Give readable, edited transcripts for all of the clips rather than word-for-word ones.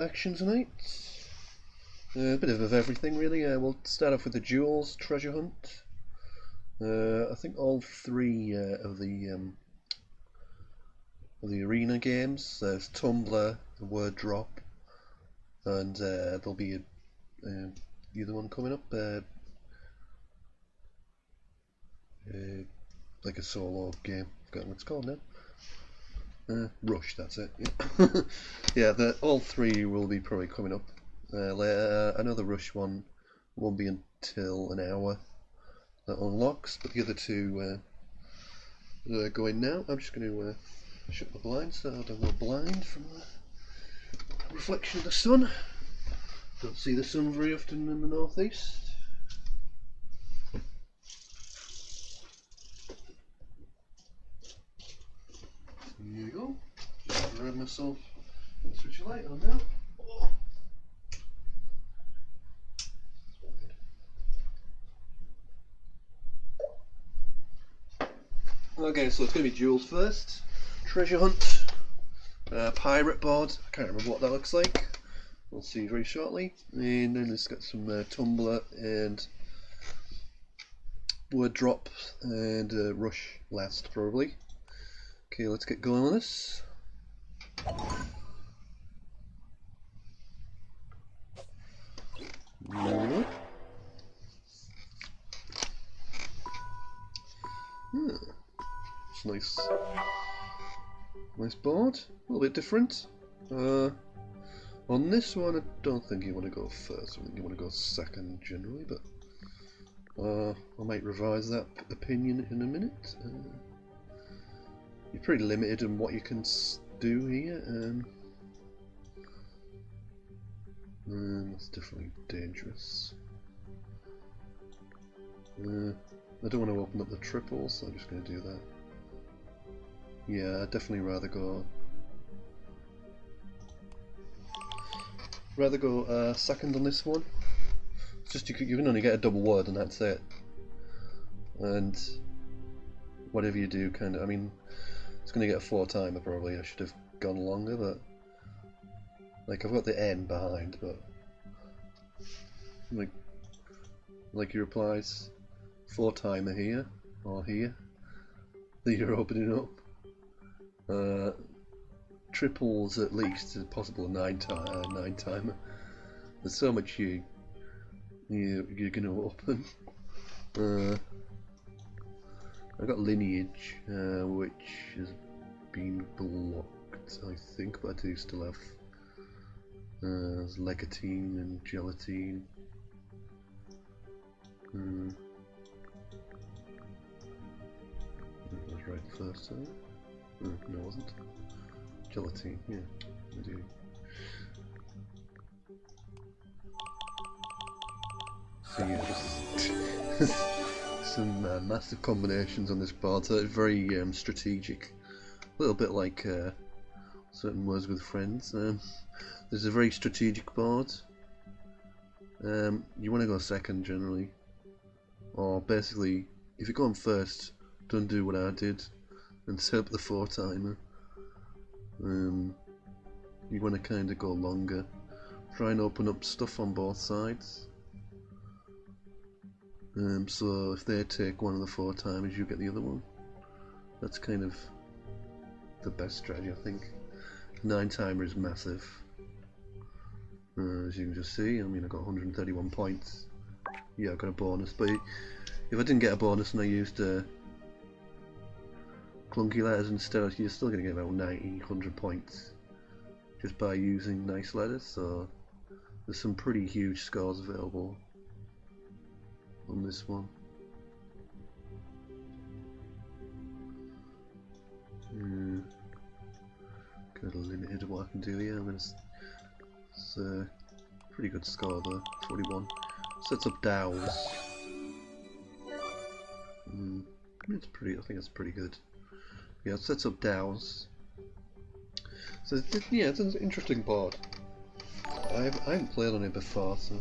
Action tonight. A bit of everything really. We'll start off with the Duels treasure hunt. I think all three of the arena games. There's Tumbler, the Word Drop, and there'll be the other one coming up. Like a solo game. I've forgotten what it's called now. Rush, that's it. Yeah, yeah. All three will be probably coming up later. I know the Rush one won't be until an hour that unlocks, but the other two are going now. I'm just going to shut the blinds so I don't go blind from the reflection of the sun. Don't see the sun very often in the northeast. Here we go. Just grab myself and switch the light on now. Okay, so it's going to be Duels first. Treasure hunt. Pirate board. I can't remember what that looks like. We'll see very shortly. And then let's get some Tumbler and Word Drop and Rush last probably. Okay, let's get going with this. It's nice. Nice board. A little bit different. On this one, I don't think you want to go first. I think you want to go second generally, but I might revise that opinion in a minute. You're pretty limited in what you can do here. That's definitely dangerous. I don't want to open up the triples, so I'm just going to do that. Yeah, I'd definitely rather go second on this one. It's just you can only get a double word and that's it. And whatever you do, kind of, I mean, it's going to get a 4-timer probably. I should have gone longer, but like I've got the N behind, but like he replies, 4-timer here or here that you're opening up. Triples at least, is possible a 9-timer. There's so much you're gonna open. I got Lineage, which has been blocked, I think, but I do still have there's Legatine and Gelatine. That was right the first time. No, it wasn't. Gelatine, yeah, I do. So yeah, just some massive combinations on this board, so it's very strategic. A little bit like certain Words with Friends. There's a very strategic board. You want to go second generally, or basically, if you're going first, don't do what I did and set up the 4-timer. You want to kind of go longer. Try and open up stuff on both sides. So if they take one of the 4-timers, you get the other one. That's kind of the best strategy, I think. 9-timer is massive. As you can just see, I mean, I got 131 points. Yeah, I got a bonus, but if I didn't get a bonus and I used clunky letters instead, you're still going to get about 90, 100 points just by using nice letters. So there's some pretty huge scores available on this one. Kind of limited what I can do here. It's a pretty good score though, 41. Sets up Duels. It's pretty. I think it's pretty good. Yeah, it sets up Duels. So yeah, it's an interesting board. I haven't played on it before, so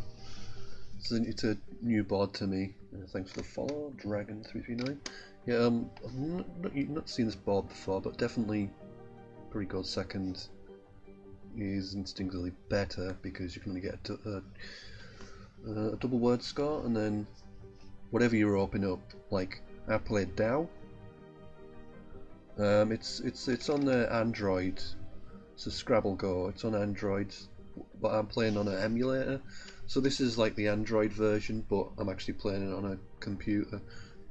it's a new board to me. Thanks for the follow, Dragon339. Yeah, I've not seen this board before, but definitely pretty good second. is instinctively better because you can only get a double word score, and then whatever you open up, like I played Dow. It's on the Android. It's a Scrabble Go. It's on Android, but I'm playing on an emulator. So this is like the Android version, but I'm actually playing it on a computer,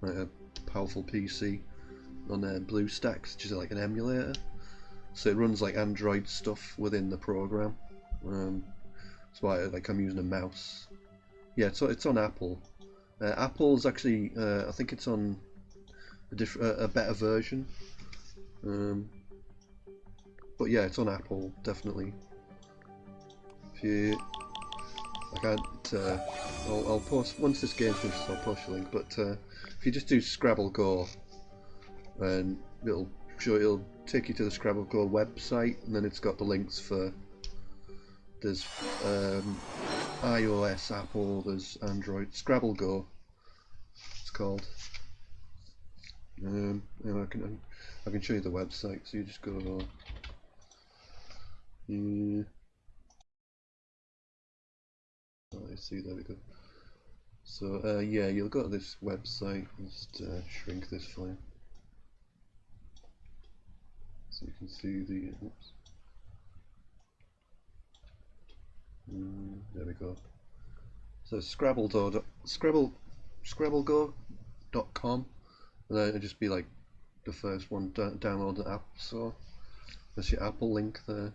like a powerful PC on BlueStacks, which is like an emulator. So it runs like Android stuff within the program. That's why I'm using a mouse. Yeah, so it's on Apple. Apple's actually, I think it's on a better version. But yeah, it's on Apple, definitely. If you, I can't, I'll post, once this game finishes I'll post a link, but if you just do Scrabble Go, and it'll take you to the Scrabble Go website, and then it's got the links for, there's iOS, Apple, there's Android, Scrabble Go, it's called. I can show you the website, so you just go, I see, there we go. So yeah, you'll go to this website, just shrink this for you, so you can see the, oops. There we go. So scrabbleggo.com, and then it'll just be like the first one, download the app, so that's your Apple link there.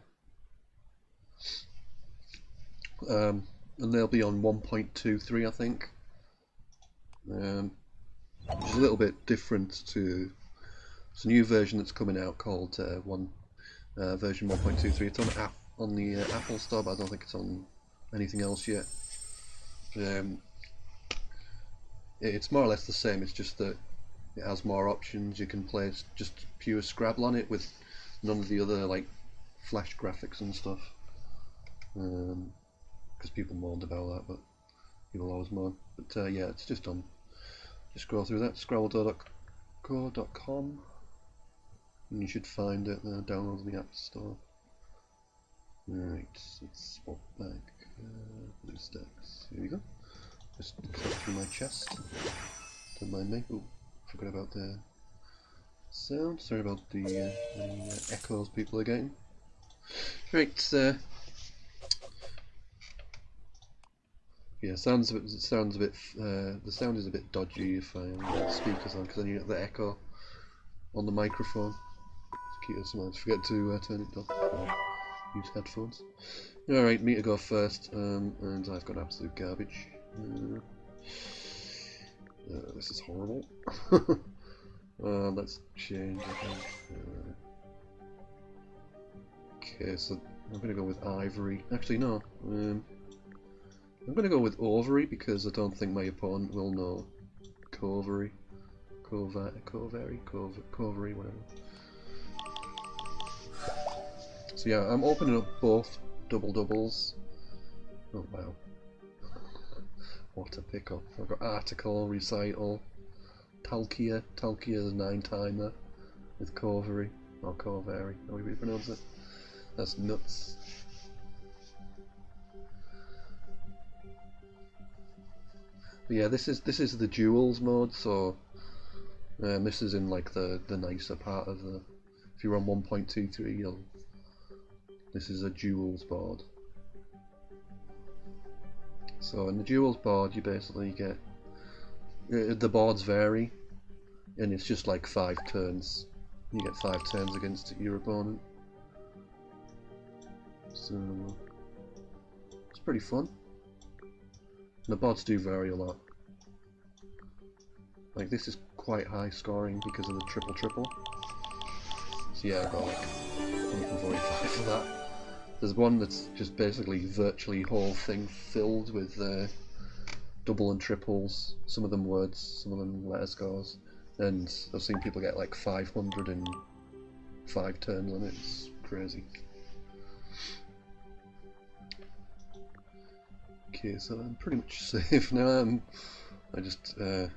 And they'll be on 1.23, I think, which is a little bit different to, it's a new version that's coming out called version 1.23. It's on the Apple Store, but I don't think it's on anything else yet. It's more or less the same, it's just that it has more options. You can play just pure Scrabble on it with none of the other like flash graphics and stuff, because people moaned about that, but people always moan. But yeah, it's just on, just scroll through that, scrabbleggo.com, and you should find it there, download in the App Store. Right, let's swap back BlueStacks. Here we go. Just click through my chest. Don't mind me. Oh, forgot about the sound. Sorry about the echoes people are getting. Right, yeah, sounds a bit. The sound is a bit dodgy if I have the speakers on, because then you get the echo on the microphone. Sometimes forget to turn it off. Use headphones. Alright, me to go first, and I've got absolute garbage. This is horrible. Let's change, I think. Okay, so I'm gonna go with ivory. Actually, no. I'm gonna go with ovary because I don't think my opponent will know covary. Covary, whatever. So yeah, I'm opening up both doubles. Oh wow. What a pickup. I've got article, recital, Talkia is 9-timer with Corvery, or Corvary, however you pronounce it. That's nuts. But yeah, this is the Duels mode, so this is in like the nicer part of the, if you're on 1.23, this is a Duels board. So in the Duels board you basically get, the boards vary, and it's just like 5 turns. You get 5 turns against your opponent. So it's pretty fun. And the boards do vary a lot. Like this is quite high scoring because of the triple. So yeah, I got like 145 for that. There's one that's just basically virtually whole thing filled with double and triples, some of them words, some of them letter scores, and I've seen people get like 505 turns on it. It's crazy. Okay, so I'm pretty much safe now. I just yeah,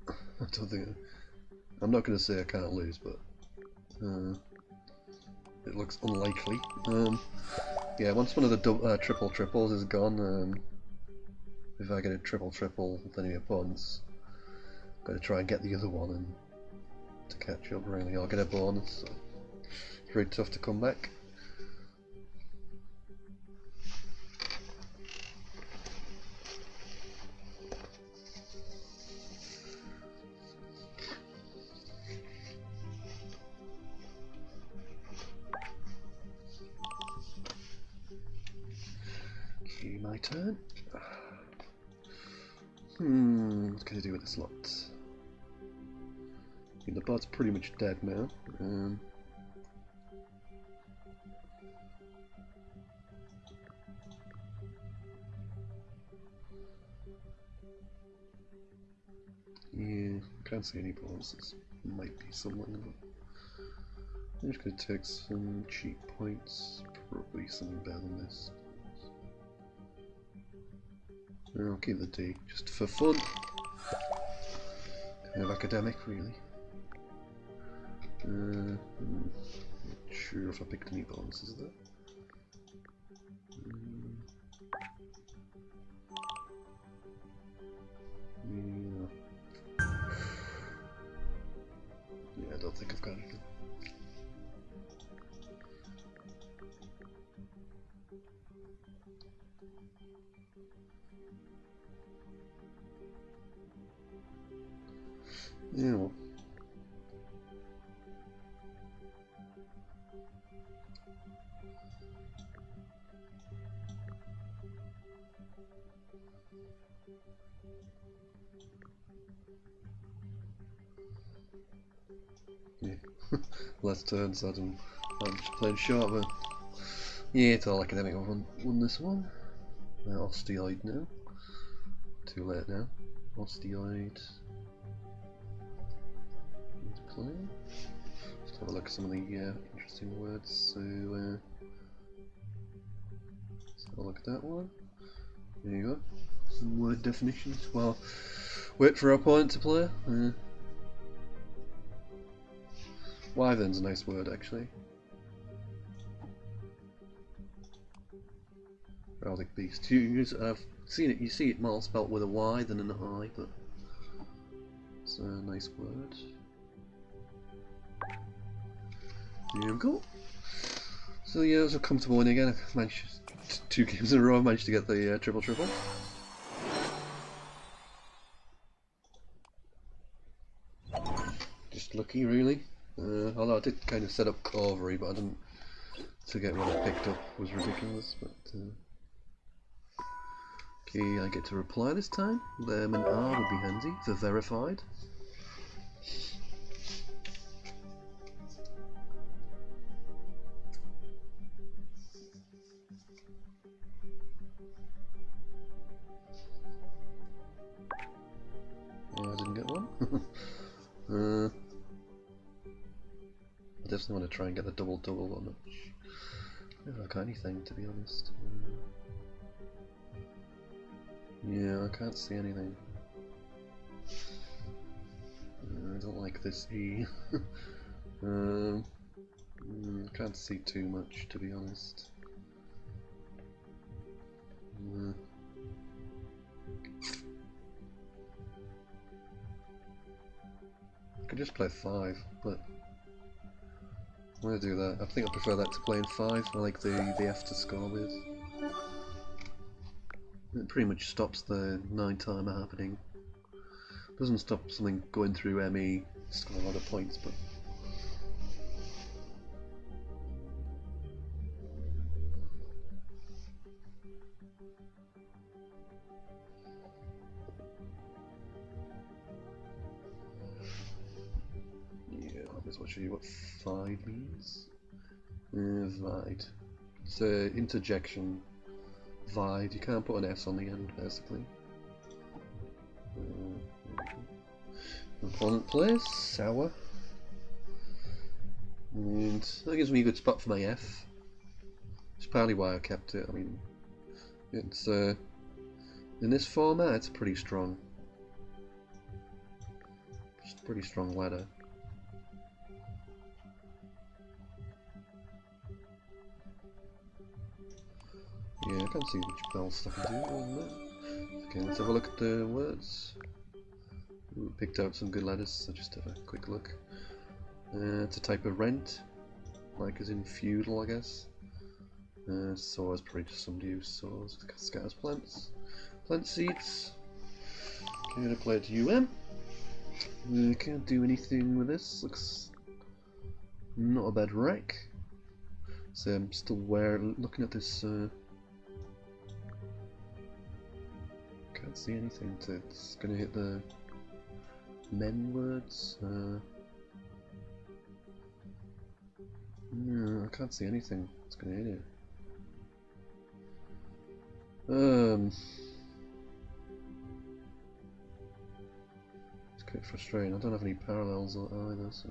I don't think I'm not going to say I can't lose, but It looks unlikely. Yeah, once one of the triple triples is gone, if I get a triple triple with any opponents, I've got to try and get the other one and to catch up really, or get a bonus. So it's very tough to come back. Okay, my turn. What can I do with this lot? I mean, the bot's pretty much dead now. Yeah, can't see any bonuses. Might be something. I'm just gonna take some cheap points. Probably something better than this. I'll keep the D just for fun. Kind of academic, really. Not sure if I picked any bonuses though. Yeah, I don't think I've got anything. Yeah, well. Yeah. Last turn, so I'm just playing short, but yeah, it's all academic. I've won this one. Osteoid now. Too late now. Osteoid. Play. Just have a look at some of the interesting words. So, let's have a look at that one. There you go. Some word definitions. Well, wait for our opponent to play. Wyvern's a nice word, actually. Heraldic beast. I've seen it. You see it more spelt with a Y than an I, but it's a nice word. There we go. So yeah, it was a comfortable win again. I managed 2 games in a row. I managed to get the triple triple. Just lucky, really. Although I did kind of set up Corvery, but I didn't. To get what I picked up was ridiculous. But okay, I get to reply this time. An R would be handy for verified. Yeah, I didn't get one. I definitely want to try and get the double-double on it. I don't got anything, to be honest. Yeah, I can't see anything. I don't like this E. Can't see too much, to be honest. I could just play 5, but I'm gonna do that. I think I prefer that to playing 5. I like the F to score with. It pretty much stops the 9-timer happening. Doesn't stop something going through ME, score a lot of points, but yeah, I might as well show you what 5 means. Vide. It's an interjection. Vide. You can't put an S on the end, basically. Opponent plays sour, and that gives me a good spot for my F. It's partly why I kept it. I mean, it's in this format, it's pretty strong. It's a pretty strong ladder. Yeah, I can't see which bells I can do on that. Okay, let's have a look at the words. Ooh, picked out some good letters, so just have a quick look. It's a type of rent, like as in feudal, I guess. Sows, probably just somebody who sows, scatters plants. Plant seeds. Okay, gonna play it UM. Can't do anything with this. Looks not a bad wreck. So I'm still looking at this. Can't see anything. It's gonna hit the men words. No, I can't see anything. It's gonna hit it. It's quite frustrating. I don't have any parallels either, so.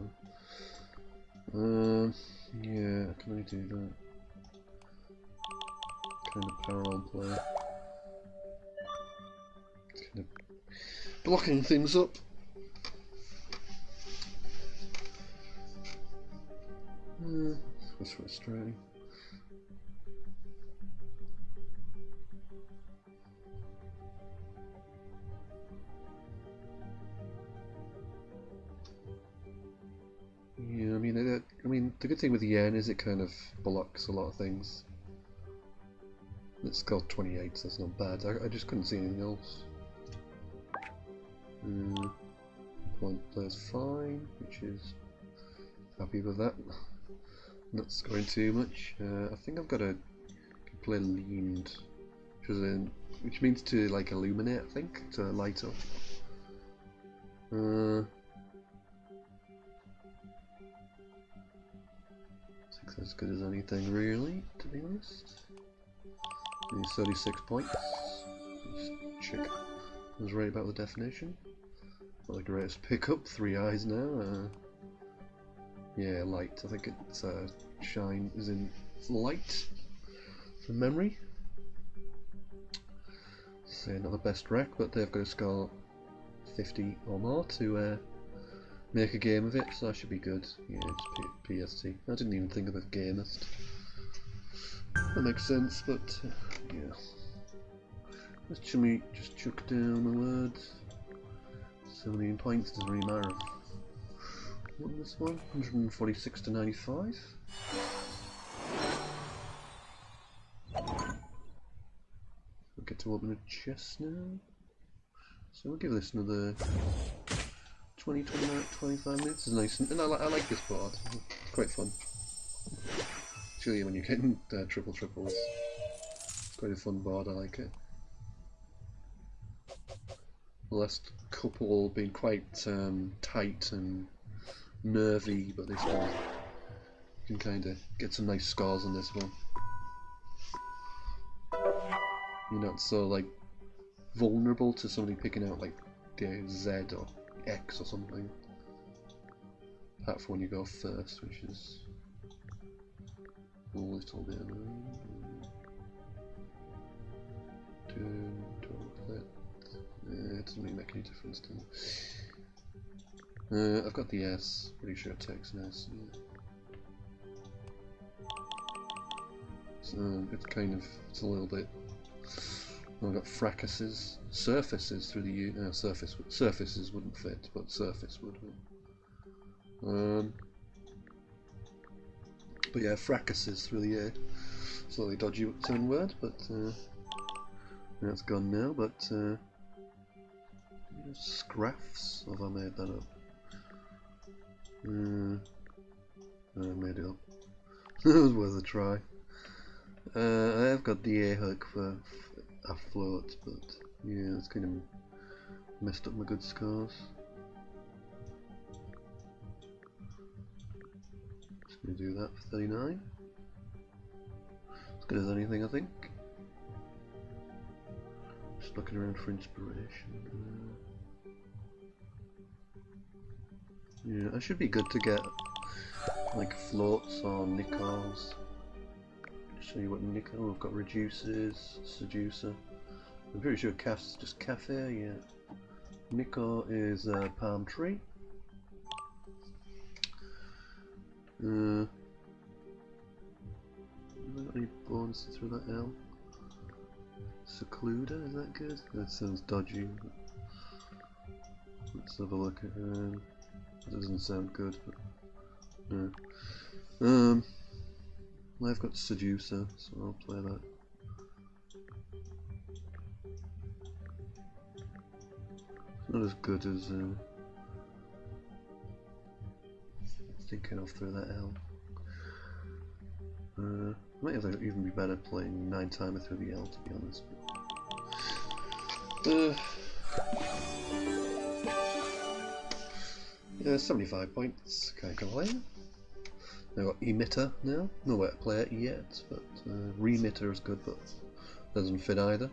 Yeah, I can only do that. Kind of parallel play. It's kind of blocking things up. It's frustrating. Yeah, I mean, the good thing with the yen is it kind of blocks a lot of things. It's got 28, so that's not bad. I just couldn't see anything else. Point player's fine, which is happy with that. Not scoring too much. I think I've got to play leaned, which means to like illuminate. I think to light up. As good as anything, really, to be honest. 36 points. Just check. I was right about the definition. Not the greatest pickup. 3 eyes now. Yeah, light. I think it's shine is in light from memory. So not the best rec, but they've got to score 50 or more to make a game of it, so that should be good. Yeah, it's PST. I didn't even think of a gamist. That makes sense, but yeah. Let's just chuck down the words. 17 points, doesn't really matter. What was this one? 146 to 95. We'll get to open a chest now. So we'll give this another 20, 25 minutes. It's nice, and I like this board. It's quite fun. Particularly when you're getting triples. It's quite a fun board. I like it. The last couple been quite tight and nervy, but this one you can kind of get some nice scores on this one. You're not so like vulnerable to somebody picking out like Z or X or something. Apart from when you go first, which is a little bit annoying. It doesn't really make any difference to me. I've got the S, pretty sure it takes an S. Yeah. So it's a little bit. I've got fracases, surfaces through the U. Surfaces wouldn't fit, but surface would. But yeah, fracases through the A. Slightly dodgy turn word, but that's gone now. But scraffs, have I made that up? I made it up. It was worth a try. I have got the A hook for afloat, but yeah, it's kind of messed up my good scores. Just gonna do that for 39. As good as anything, I think. Just looking around for inspiration. Yeah, I should be good to get like floats or nickels. Show you what nickel. We've got reduces, seducer. I'm pretty sure Caf's just cafe. Yeah. Nico is a palm tree. Have I got any answer through that L. Secluder, is that good? That sounds dodgy. Let's have a look at that doesn't sound good, but yeah. I've got Seducer, so I'll play that. Not as good as thinking of through that L. Might even be better playing 9-timer through the L, to be honest. Yeah, 75 points, can't complain. I've got Emitter now, no way to play it yet, but Remitter is good, but doesn't fit either.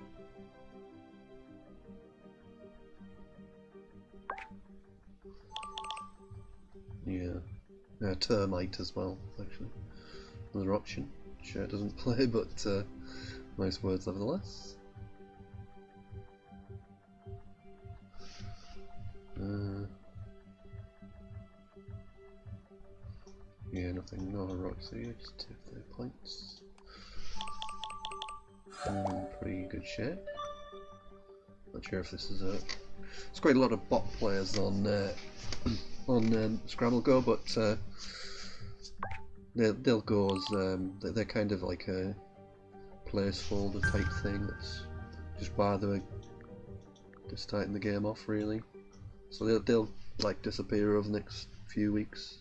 Yeah, Termite as well, actually. Another option. Sure, it doesn't play, but nice words nevertheless. Yeah, nothing, no heroics here, just 2 points. Pretty good shape. Not sure if this is a. There's quite a lot of bot players on Scrabble Go, but they'll go as they're kind of like a placeholder type thing. That's just by the way, just starting the game off really. So they'll like disappear over the next few weeks.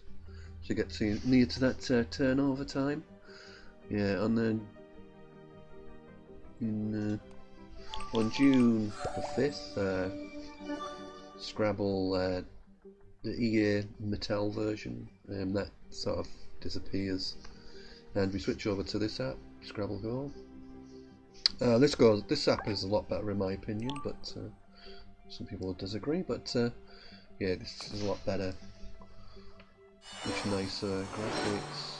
So you get to near to that turnover time. Yeah, and then on June the 5th, Scrabble, the EA Mattel version, that sort of disappears, and we switch over to this app, Scrabble Go. This app is a lot better in my opinion, but some people will disagree. But yeah, this is a lot better, much nicer graphics.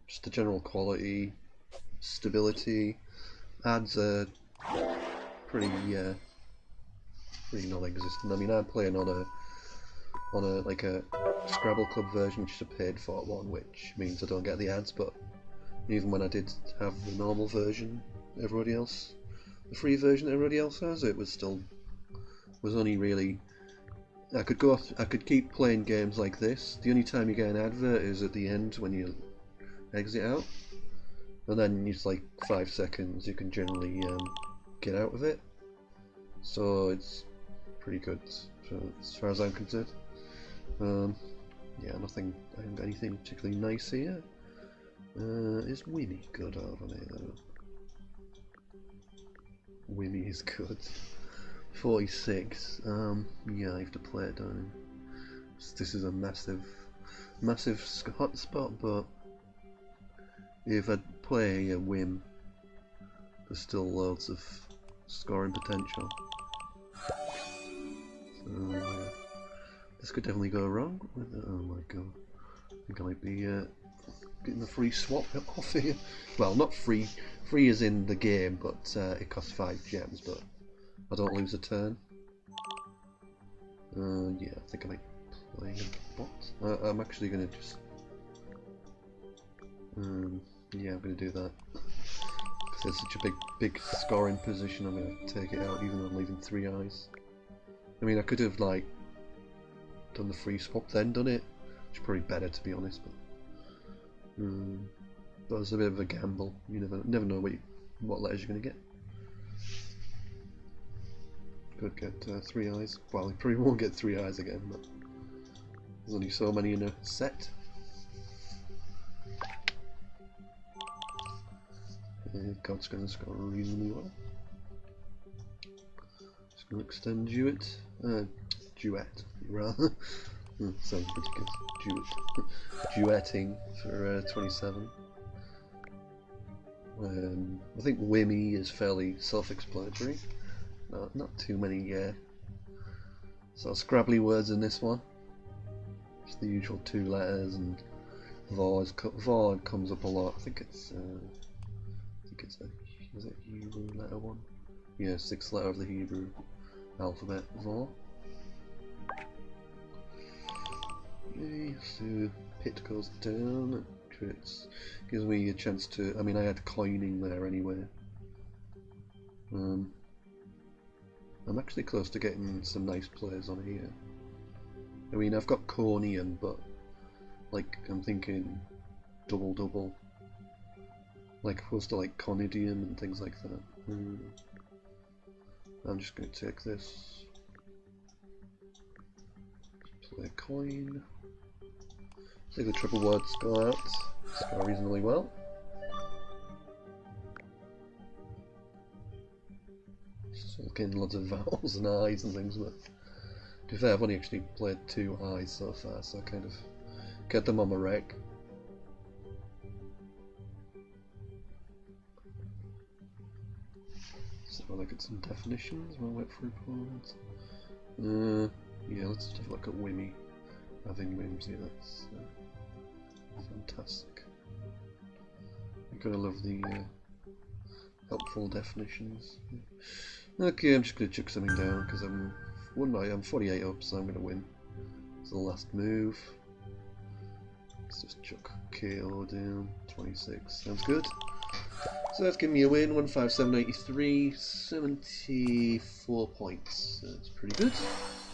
Just the general quality, stability, ads are pretty non-existent. I mean, I'm playing on a Scrabble Club version, which is a paid for one, which means I don't get the ads. But even when I did have the normal version, the free version that everybody else has, it was only really. I could keep playing games like this. The only time you get an advert is at the end when you exit out, and then it's like 5 seconds. You can generally get out of it. So it's pretty good as far as I'm concerned. Yeah, nothing. I haven't got anything particularly nice here. Is Wimmy good over there though? Wimmy is good. 46. Yeah, I have to play it, don't I? This is a massive hotspot, but if I play a Wim, there's still loads of scoring potential. So yeah. This could definitely go wrong. Oh my god! I think I might be getting the free swap off here. Well, not free. Free is in the game, but it costs 5 gems. But I don't lose a turn. Yeah, I think I might play a bot. I'm actually gonna just. Yeah, I'm gonna do that. Because it's such a big scoring position. I'm gonna take it out, even though I'm leaving 3 eyes. I mean, I could have like done the free swap, then done it. Which is probably better, to be honest. But it's a bit of a gamble. You never know what letters you're gonna get. Could get 3 eyes. Well, you probably won't get 3 eyes again, but there's only so many in a set. God's gonna score reasonably well. Just gonna extend duet, rather. Sounds ridiculous. Duetting for 27. I think Wimmy is fairly self-explanatory. Not too many sort of scrabbly words in this one. Just the usual 2 letters, and Vor comes up a lot. I think it's is it Hebrew letter 1? Yeah, 6th letter of the Hebrew alphabet, Vor. Okay, so Pit goes down. It gives me a chance to. I mean, I had coining there anyway. I'm actually close to getting some nice players on here. I mean, I've got Cornian, but like I'm thinking double, like opposed to like Conidian and things like that. I'm just going to take this. Play a coin. See the triple words go out. It's going reasonably well. Still getting lots of vowels and eyes and things, but to be fair, I've only actually played 2 eyes so far, so I kind of get them on my rec. So I'll look at some definitions while I wait for opponents. Yeah, let's just have a look at Wimmy. Having whimsy, that's fantastic. You're gonna love the helpful definitions. Okay, I'm just gonna chuck something down because I'm 48 up, so I'm gonna win. It's the last move. Let's just chuck KO down. 26. Sounds good. So that's giving me a win. 157.83, 74 points. That's pretty good.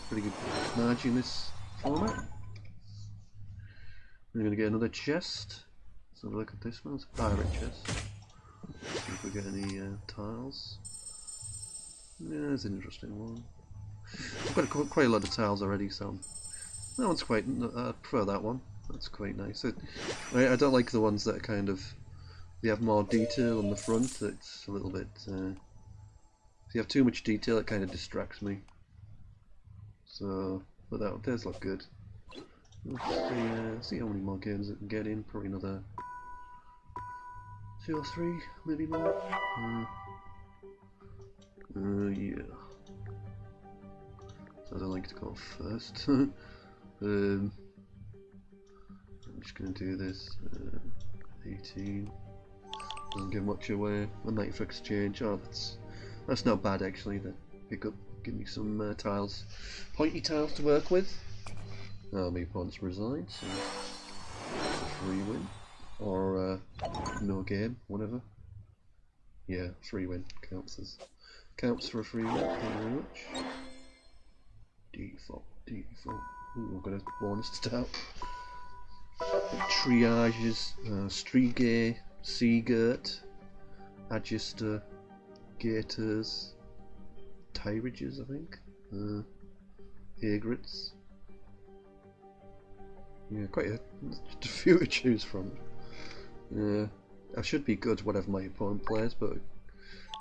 Pretty good margin in this format. We're going to get another chest. Let's have a look at this one. It's a pirate chest. See if we get any tiles. Yeah, it's an interesting one. I've got quite a lot of tiles already, so that one's quite. I prefer that one. That's quite nice. I don't like the ones that are kind of. They have more detail on the front. It's a little bit. If you have too much detail, it kind of distracts me. So, but that does look good. Let's see how many more games it can get in. Probably another 2 or 3, maybe more. Yeah. So I don't like to go first. I'm just going to do this. 18. Doesn't give much away. A knight for exchange. Oh, that's not bad actually. That pick up, give me some tiles, pointy tiles to work with. Oh, my opponent's resigned, so it's a free win. Or no game, whatever. Yeah, free win counts for a free win. Thank you very much. Default. Ooh, I've got a bonus to start. Triages, Strige, Seagirt, Adjuster, Gators, Tyrages, I think. Aigrettes. Yeah, quite a few to choose from. I should be good whatever my opponent plays, but it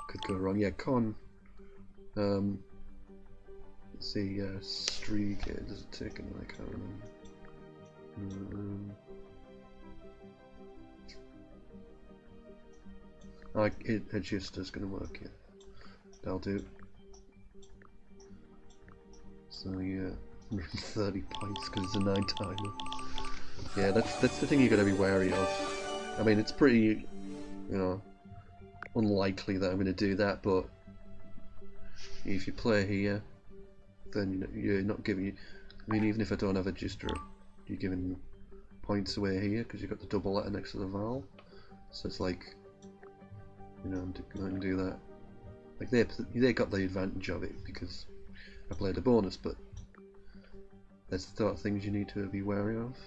could go wrong. Yeah, Con. Let's see, Streak. Does it take an? I can't remember. It just is going to work. Yeah, that'll do. So yeah, 130 points because it's a 9 timer. Yeah, that's the thing you got to be wary of. I mean, it's pretty, unlikely that I'm going to do that, but if you play here, then you're not giving. I mean, even if I don't have a Gister, you're giving points away here because you've got the double letter next to the vowel. So it's like, I can do that. Like they got the advantage of it because I played a bonus, but that's the sort of things you need to be wary of.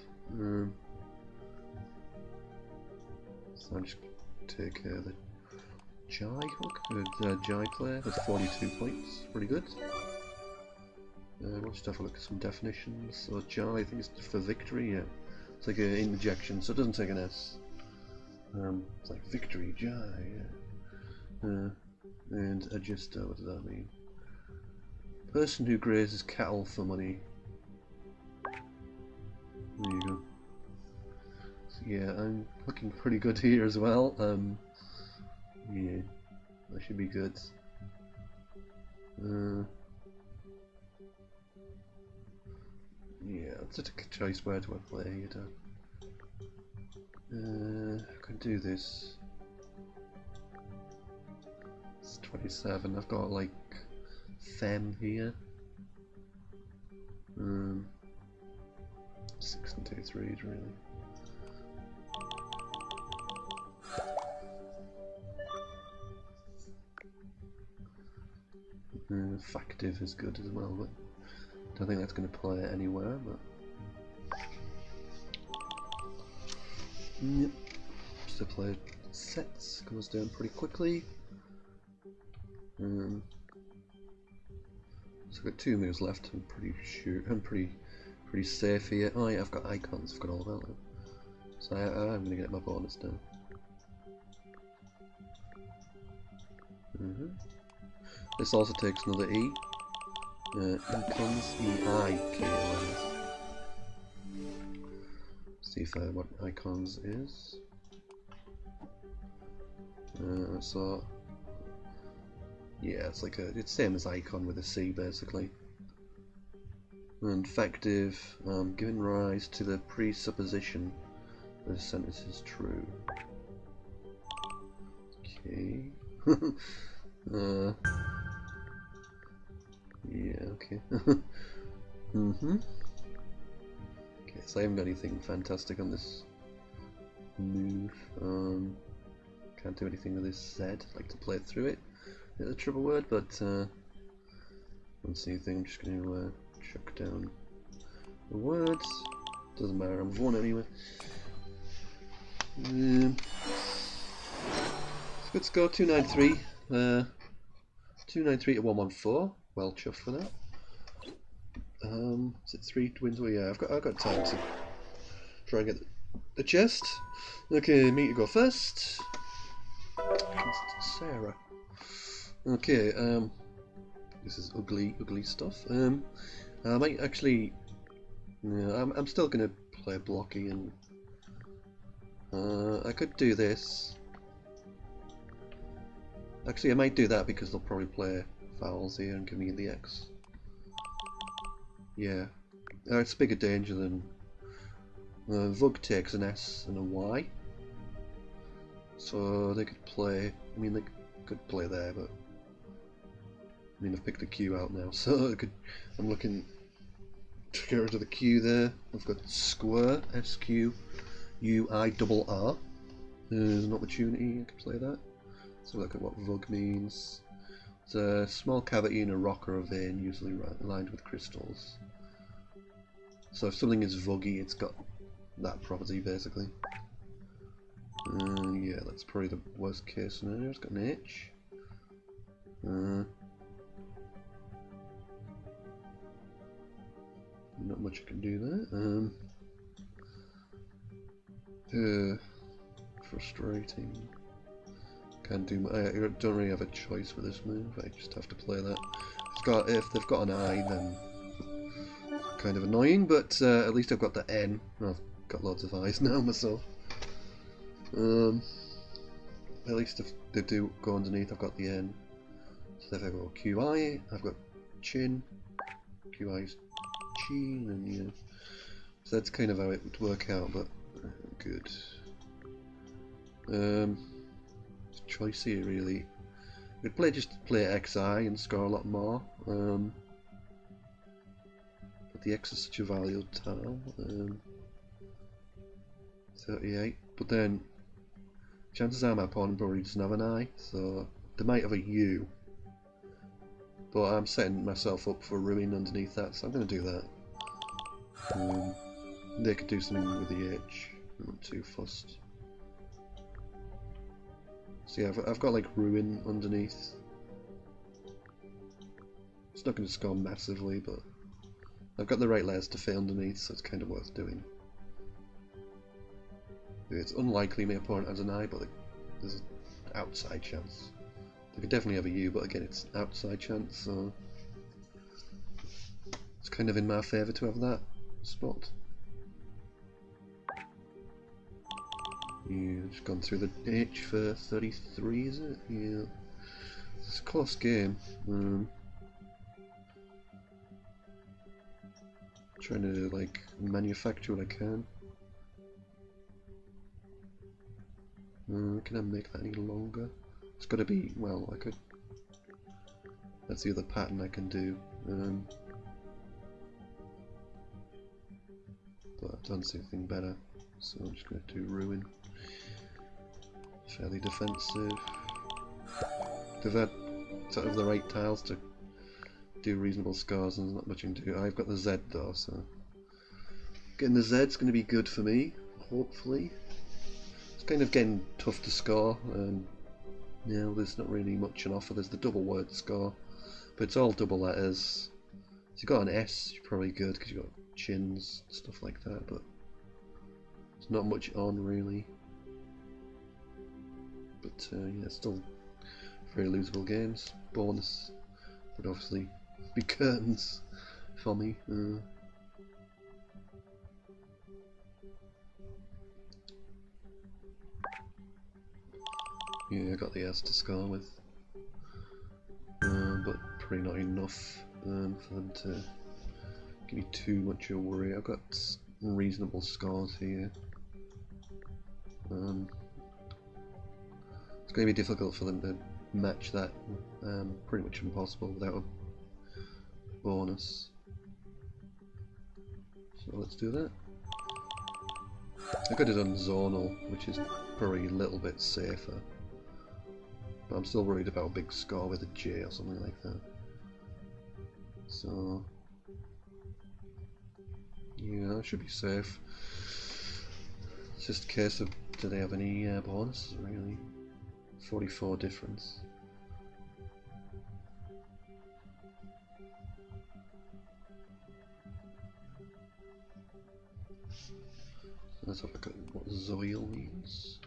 So I'm just take the Jai hook, Jai player. That's 42 points, pretty good. We'll just have a look at some definitions. So Jai, I think it's for victory. Yeah, it's like an interjection, so it doesn't take an S. It's like victory, Jai. Yeah. And adjuster, what does that mean? Person who grazes cattle for money. There you go. So yeah, I'm looking pretty good here as well. Yeah, that should be good. Yeah, let's take a choice. Where do I play here? I can do this. It's 27. I've got like Fem here. 6 and 2 3s really. Factive is good as well, but I don't think that's going to play anywhere. But yep, still play sets, goes down pretty quickly. So I've got 2 moves left. I'm pretty sure I'm pretty safe here. Oh yeah, I've got icons. I've got all about them. So I'm going to get my bonus now. This also takes another E. Icons, E-I-K-O-N-S. See if what icons is. So yeah, it's like it's same as icon with a C basically. And factive, giving rise to the presupposition that a sentence is true. Okay. Yeah, okay. Okay, so I haven't got anything fantastic on this move. Can't do anything with this Z. I'd like to play through it. It's a triple word, but don't see anything. I'm just going to chuck down the words. Doesn't matter, I'm one anyway. Good score, 293. 293 to 114. Well chuffed for that. Is it 3 wins? Well, yeah, I've got time to try and get the chest. Okay, me to go first. Sarah. Okay, this is ugly stuff. I might actually, yeah, I'm still gonna play blocky, and I could do this. Actually, I might do that because they'll probably play vowels here and give me the X. Yeah, it's a bigger danger than Vug takes an S and a Y. So they could play. I mean, they could play there, but I mean, I've picked the Q out now, so I could. I'm looking to get rid of the Q there. I've got square, SQUIRR. There's an opportunity I could play that. So look at what Vug means. It's a small cavity in a rock or a vein, usually lined with crystals. So if something is vuggy, it's got that property basically. Yeah, that's probably the worst case scenario. It's got an H. Not much I can do there. Frustrating. Can't do. I don't really have a choice with this move. I just have to play that. If they've got an I, then kind of annoying. But at least I've got the N. I've got loads of I's now myself. At least if they do go underneath, I've got the N. So if I go QI, I've got chin. QI's chin, and yeah. So that's kind of how it would work out. But good. Choice here really. I could just play XI and score a lot more. But the X is such a valued tile. 38. But then chances are my opponent probably doesn't have an I, so they might have a U. But I'm setting myself up for ruin underneath that, so I'm going to do that. They could do something with the H. I'm not too fussed. So yeah, I've got like ruin underneath. It's not going to score massively, but I've got the right layers to fit underneath, so it's kind of worth doing. It's unlikely my opponent has an I, but there's an outside chance. They could definitely have a U, but again, it's an outside chance, so it's kind of in my favour to have that spot. Yeah, just gone through the H for 33, is it? Yeah. It's a close game. Trying to like manufacture what I can. Can I make that any longer? It's got to be, well, I could. That's the other pattern I can do. But I've done something better, so I'm just going to do ruin. Fairly defensive. They've had sort of the right tiles to do reasonable scores and there's not much I can do. I've got the Z though, so getting the Z's going to be good for me, hopefully. It's kind of getting tough to score, and there's not really much on offer. There's the double word score, but it's all double letters. If you've got an S, you're probably good because you've got chins, stuff like that, but there's not much on really. But yeah, still very losable games. Bonus would obviously be curtains for me. Yeah, I got the S to score with, but probably not enough for them to give me too much of a worry. I've got reasonable scores here. It's going to be difficult for them to match that, pretty much impossible without a bonus. So let's do that. I could have done zonal, which is probably a little bit safer. But I'm still worried about a big score with a J or something like that. So yeah, I should be safe. It's just a case of, do they have any bonuses really? 44 difference. Let's have a look at what Zoil means.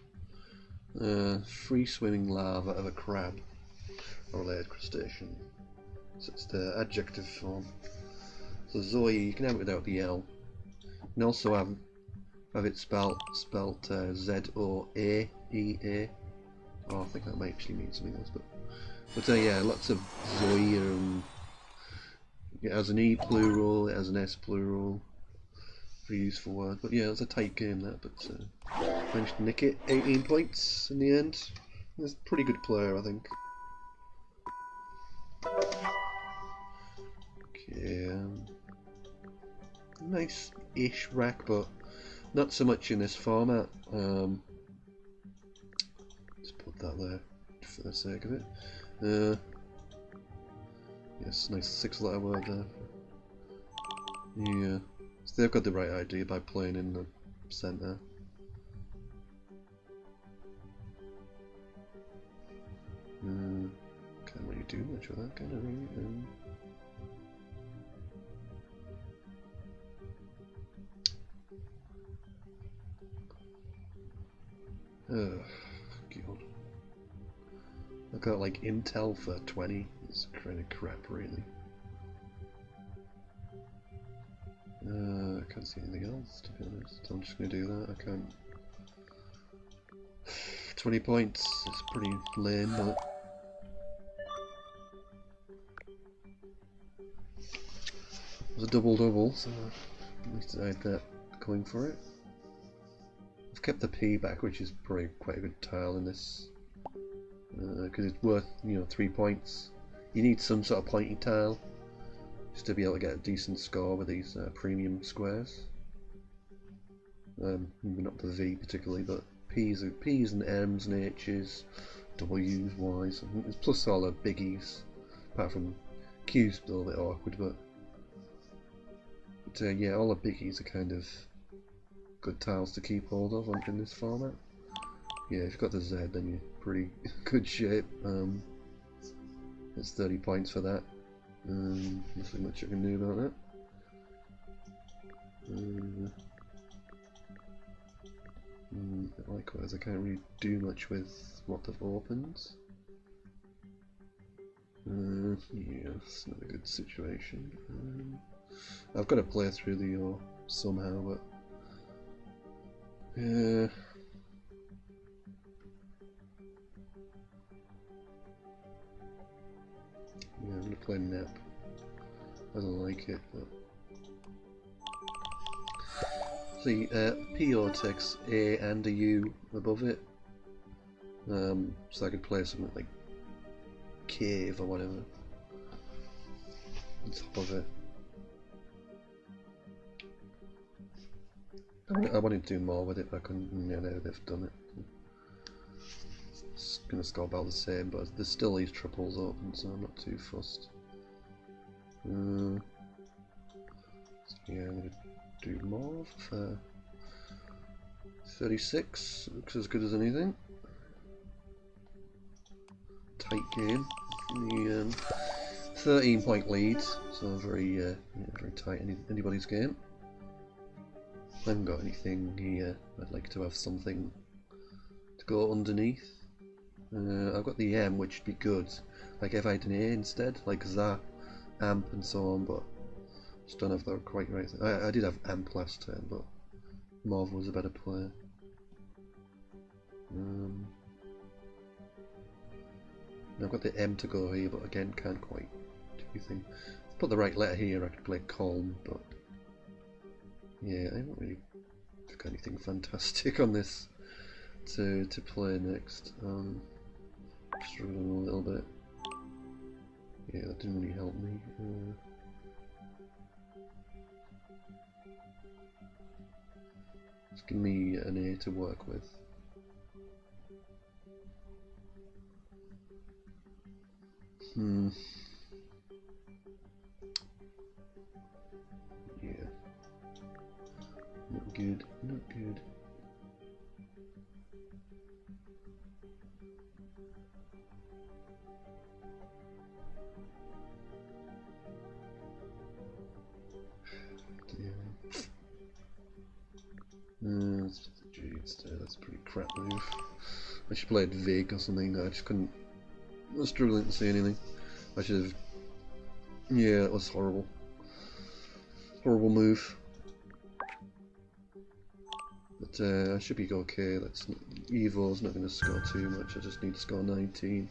Free swimming larva of a crab or related crustacean. So it's the adjective form. So Zoe, you can have it without the L. You can also have it spelt Z-O-A-E-A. Oh, I think that might actually mean something else, but yeah, lots of Zoe. It has an E plural, it has an S plural. Very useful word, but yeah, it's a tight game that. But managed to nick it. 18 points in the end. He's a pretty good player, I think. Okay, nice-ish rack, but not so much in this format. Just put that there for the sake of it. Yes, nice 6-letter word there. Yeah, so they've got the right idea by playing in the centre. Can't really do much with that, can I really? God. I got like Intel for 20. It's kind of crap, really. I can't see anything else, to be honest. I'm just going to do that. I can't. 20 points is pretty lame, but it was a double-double, so at least I had that going for it. I've kept the P back, which is probably quite a good tile in this, because it's worth 3 points. You need some sort of pointy tile just to be able to get a decent score with these premium squares. Not the V particularly, but P's and M's and H's, W's, Y's, and plus all the biggies. Apart from Q's a little bit awkward, but yeah, all the biggies are kind of good tiles to keep hold of in this format. Yeah, if you've got the Z, then you're pretty good shape. It's 30 points for that. Nothing much I can do about that. Likewise, I can't really do much with what they've opened. Yeah, it's not a good situation. I've got to play through the O somehow, but yeah. Yeah, I'm gonna play Nap. I don't like it, but see, PO takes A and a U above it, so I could play something like Cave or whatever on top of it. I wanted to do more with it, but I couldn't. Yeah, now they've done it. It's gonna score about the same, but there's still these triples open, so I'm not too fussed. Yeah, I'm gonna do more for 36. Looks as good as anything. Tight game. The 13-point lead, so very very tight. Anybody's game. I haven't got anything here. I'd like to have something to go underneath. I've got the M, which would be good. Like if I had an A instead, like that, amp and so on, but just don't know if they're quite right. I did have amp last turn, but Mauve was a better player. I've got the M to go here, but again, can't quite do anything. If I put the right letter here, I could play Calm, but yeah, I haven't really got anything fantastic on this to play next. Struggling a little bit. Yeah, that didn't really help me. Just give me an A to work with. Yeah. Not good, not good. Let's do the G instead. That's a pretty crap move. I should play Vig or something. I just couldn't. I was struggling to see anything. I should have. Yeah, it was horrible. Horrible move. But I should be okay. Evo's not going to score too much. I just need to score 19.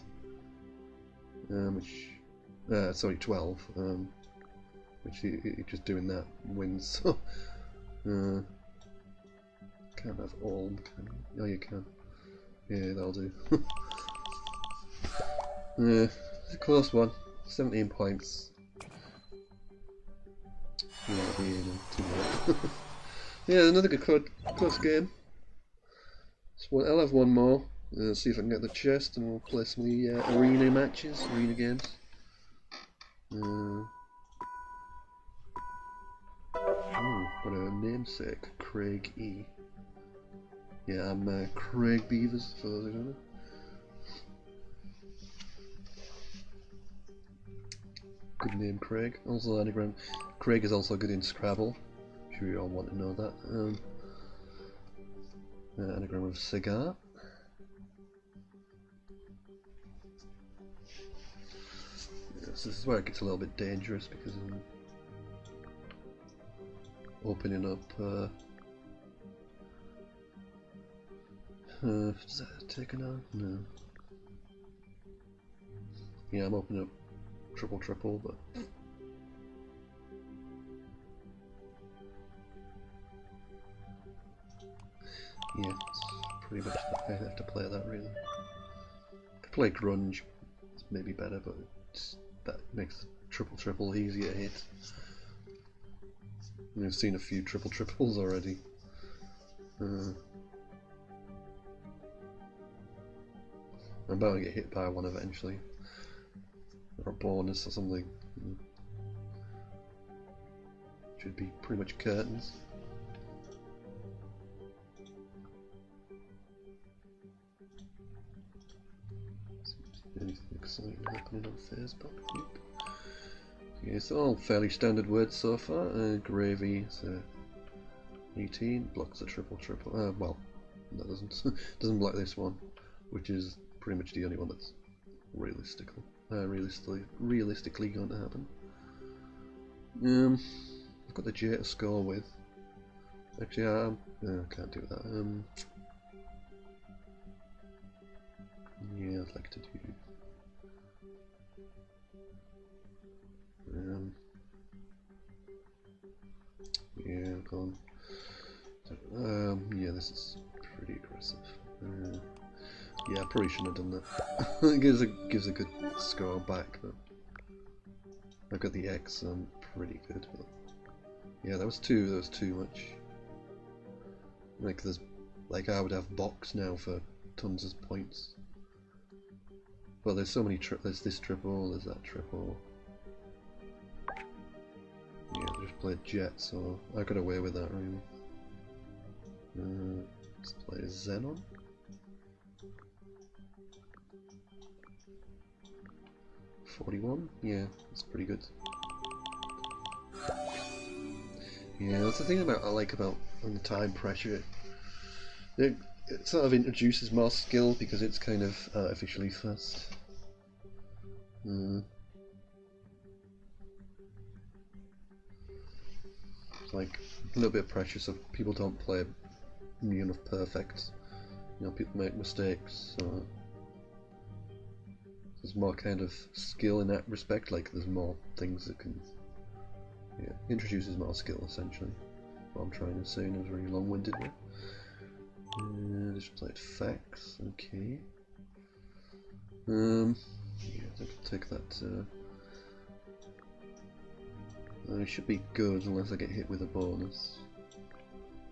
Sorry, 12. Which just doing that wins. Can't have all, can you? Oh, you can. Yeah, that'll do. Yeah, it's a close one. 17 points. Yeah, another good close game. I'll have one more. See if I can get the chest, and we'll play some of the arena matches, arena games. Got a namesake, Craig E. Yeah, I'm Craig Beavers, for those who don't know. Good name, Craig. Also anagram. Craig is also good in Scrabble. I'm sure you all want to know that. Anagram of cigar. Yes, this is where it gets a little bit dangerous because I'm opening up. Does that take an arm? No. Yeah, I'm opening up triple, but yeah, it's pretty much that. I have to play that really. Could play grunge, it's maybe better, but that makes triple easier to hit. I've seen a few triples already. I'm about to get hit by one eventually, or a bonus or something. Should be pretty much curtains. Anything exciting happening on Facebook? Nope. Okay, so all fairly standard words so far. Gravy, so 18 blocks a triple. Well, that doesn't block this one, which is pretty much the only one that's realistically going to happen. I've got the J to score with. Actually, I can't do that. Yeah, I'd like to do. Yeah, go on. Yeah, this is pretty aggressive. Yeah, I probably shouldn't have done that. It gives a good score back, but I've got the X, so I'm pretty good. But yeah, that was too much. Like I would have box now for tons of points. But there's so many there's this triple, there's that triple. just played Jet, so I got away with that really. Let's play Xenon. 41, yeah, that's pretty good. Yeah, that's the thing I like about the time pressure. It sort of introduces more skill because it's kind of artificially fast. It's like a little bit of pressure so people don't play near enough perfect. You know, people make mistakes, so there's more kind of skill in that respect, like there's more things that can, yeah, introduces more skill essentially. What I'm trying to say in a very long-winded way. Just played facts, okay. Yeah, I'll take that. I should be good unless I get hit with a bonus.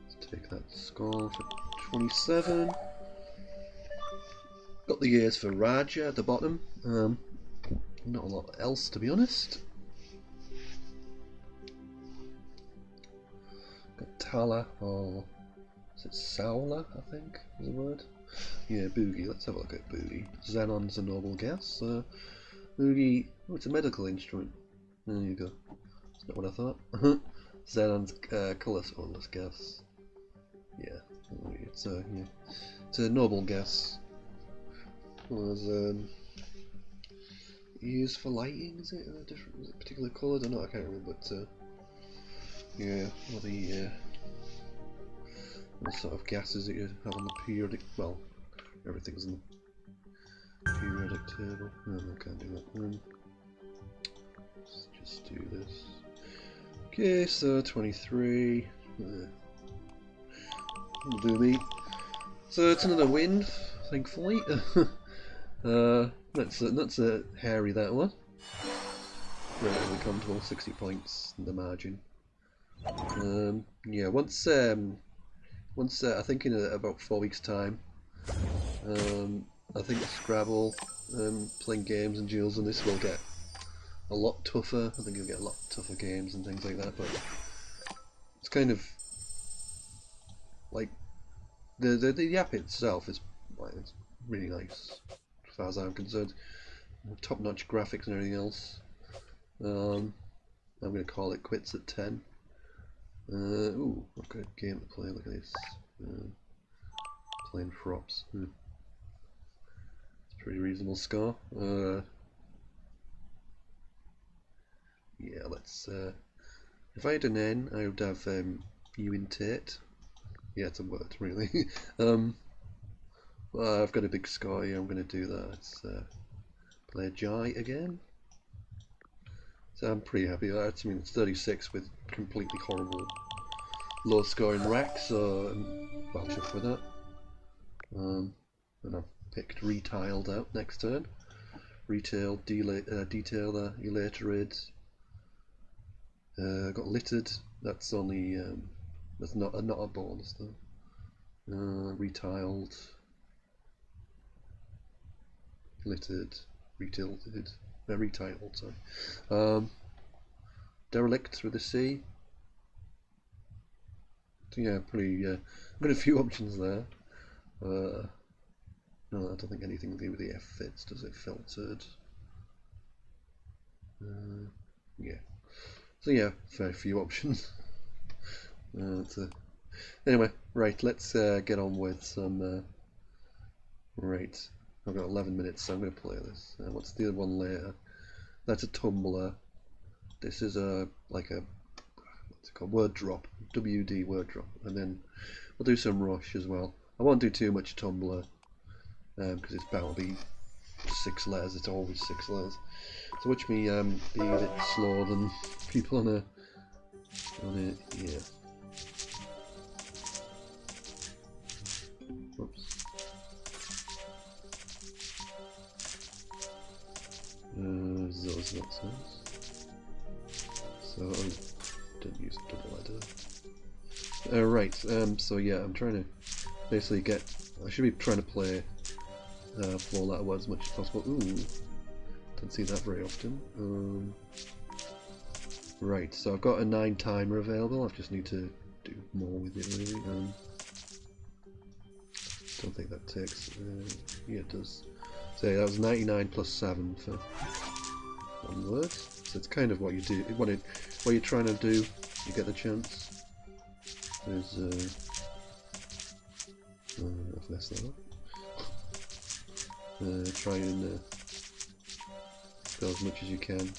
Let's take that score for 27. Got the years for Raja at the bottom. Not a lot else to be honest. Got Tala, or is it Saula, I think is the word? Yeah, Boogie. Let's have a look at Boogie. Xenon's a noble gas. Boogie, oh, it's a medical instrument. There you go. That's not what I thought. Xenon's colourless odorless gas. Yeah, it's a noble gas. Was used for lighting, is it? Is it particular colour? I don't know, I can't remember, but yeah, all the sort of gases that you have on the periodic, well, everything's in the periodic table. No, I can't do that. Let's just do this. Okay, so 23. Do me. So it's another win, thankfully. That's a hairy that one. Relatively comfortable, 60 points in the margin. Yeah, once I think in about 4 weeks' time, I think Scrabble, playing games and duels and this will get a lot tougher. I think you'll get a lot tougher games and things like that. But it's kind of like the app itself is like, it's really nice as far as I'm concerned. Top-notch graphics and everything else. I'm going to call it quits at 10. Ooh, I've got a game to play. Look at this. Playing props. It's a pretty reasonable score. Yeah, let's. If I had an N, I would have you in Tate. Yeah, it's a word, really. Well, I've got a big score here. I'm going to do that. Let's play Jai again. So I'm pretty happy with that. I mean, it's 36 with completely horrible low scoring racks, so I'm well chuffed with that. And I've picked retiled out next turn. Retail, detailer, elated. Got littered. That's only that's not a bonus though. Retiled, littered, retilted. Retitled, sorry. Derelict through the sea. So yeah, pretty. I've got a few options there. No, I don't think anything to do with the F fits. Does it? Filtered. Yeah. So yeah, fair few options. Anyway, right. Let's get on with some. Right. I've got 11 minutes, so I'm going to play this. What's the other one later? That's a tumbler. This is like a what's it called? Word drop. WD word drop, and then we'll do some rush as well. I won't do too much tumbler because it's bound to be 6 letters. It's always 6 letters. So watch me be a bit slower than people on it. Yeah. Oops. Those not sense. So don't use a double header. Right. So yeah, I'm trying to basically get. I should be trying to play 4 letter words as much as possible. Ooh, don't see that very often. Right, so I've got a 9 timer available. I just need to do more with it really. Don't think that takes. Yeah, it does. So yeah, that was 99 plus 7 for one word. So it's kind of what you do. What you're trying to do. You get the chance. There's I've messed that up. Try and go as much as you can.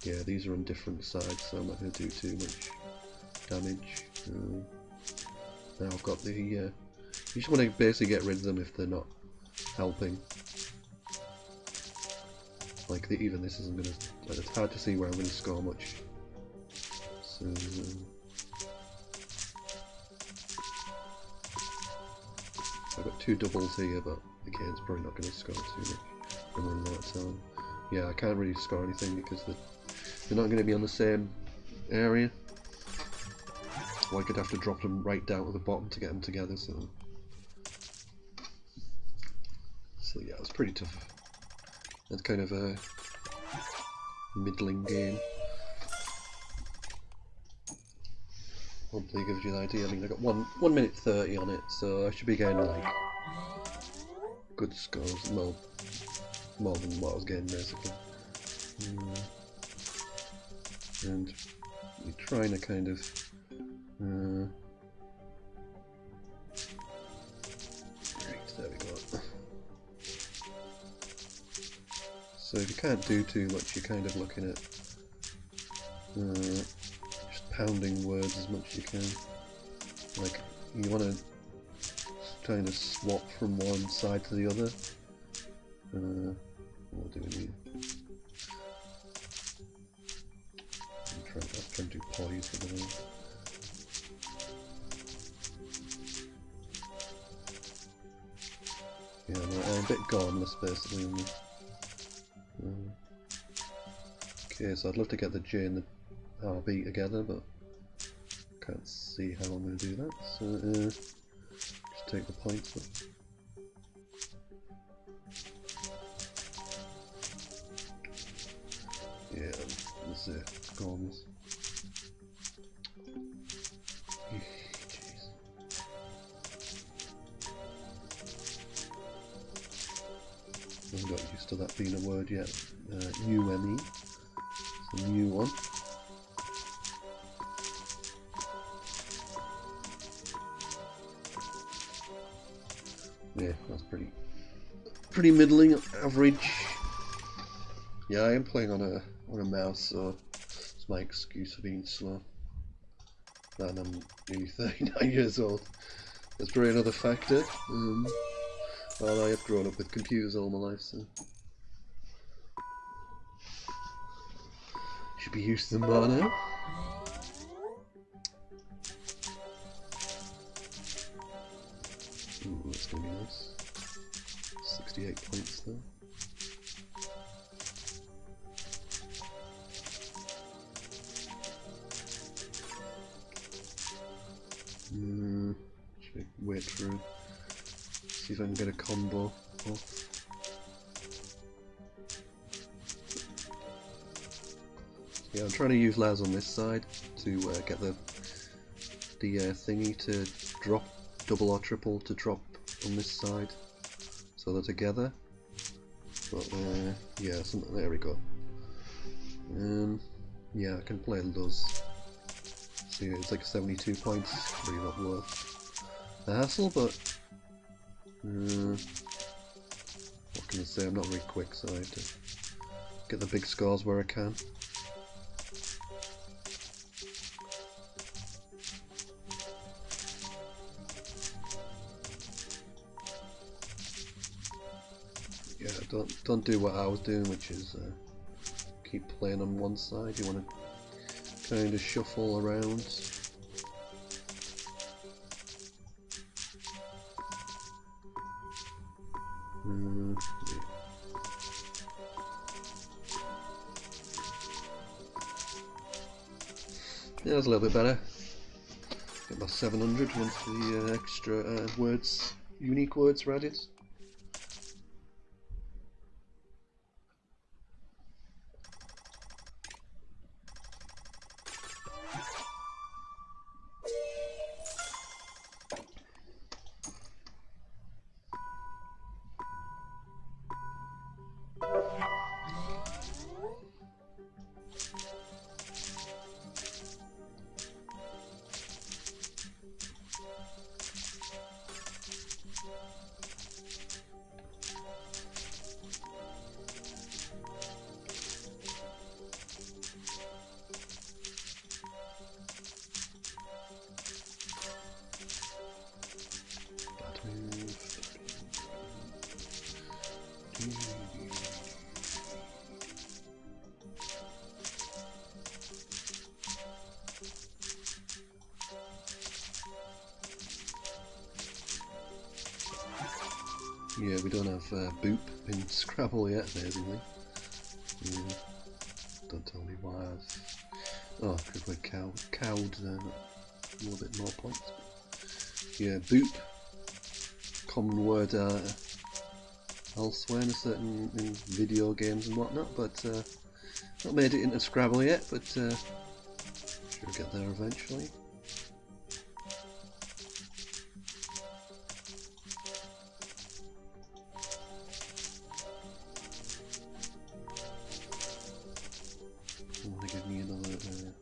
Yeah, these are on different sides, so I'm not going to do too much damage. Now I've got the. You just want to basically get rid of them if they're not helping. Like even this isn't going to. It's hard to see where I'm going to score much. So. I've got 2 doubles here, but again, it's probably not going to score too much. I'm running out of time. Yeah, I can't really score anything because they're not going to be on the same area. Or I could have to drop them right down to the bottom to get them together. So yeah, it's pretty tough. It's kind of a middling game. Hopefully it gives you an idea. I mean, I got 1 minute 30 on it, so I should be getting like good scores. Well, more than what I was getting basically. And you're trying to kind of right, there we go. So if you can't do too much, you're kind of looking at just pounding words as much as you can. Like you want to kind of swap from one side to the other. What do we need? I'm trying to do poise for the moment. Yeah, I'm a bit gormless basically. Okay, so I'd love to get the J and the RB together, but can't see how I'm going to do that. So just take the points. Yeah, that's it. Gormless. Jeez. I haven't got used to that being a word yet. UME. It's a new one. Yeah, that's pretty middling, average. Yeah, I am playing on a mouse, so it's my excuse for being slow. And I'm nearly 39 years old. That's probably another factor. Well, I have grown up with computers all my life, so should be used to them by now. Ooh, that's gonna be nice. 68 points though. Should wait through. See if I can get a combo off. Yeah, I'm trying to use Laz on this side to get the thingy to drop, double or triple to drop on this side, so they're together. But yeah, there we go. Yeah, I can play Luz. See, it's like 72 points. Really not worth the hassle, but what can I say? I'm not very quick, so I have to get the big scores where I can. Yeah, don't do what I was doing, which is keep playing on one side. You want to kind of shuffle around. Yeah, that's a little bit better. Get my 700 once the extra words, unique words are added. Yeah, we don't have boop in Scrabble yet, amazingly. Don't tell me why Oh, I could play cowed there, a little bit more points. Yeah, boop. Common word elsewhere in video games and whatnot, but not made it into Scrabble yet, but sure get there eventually. Want to give me another thing,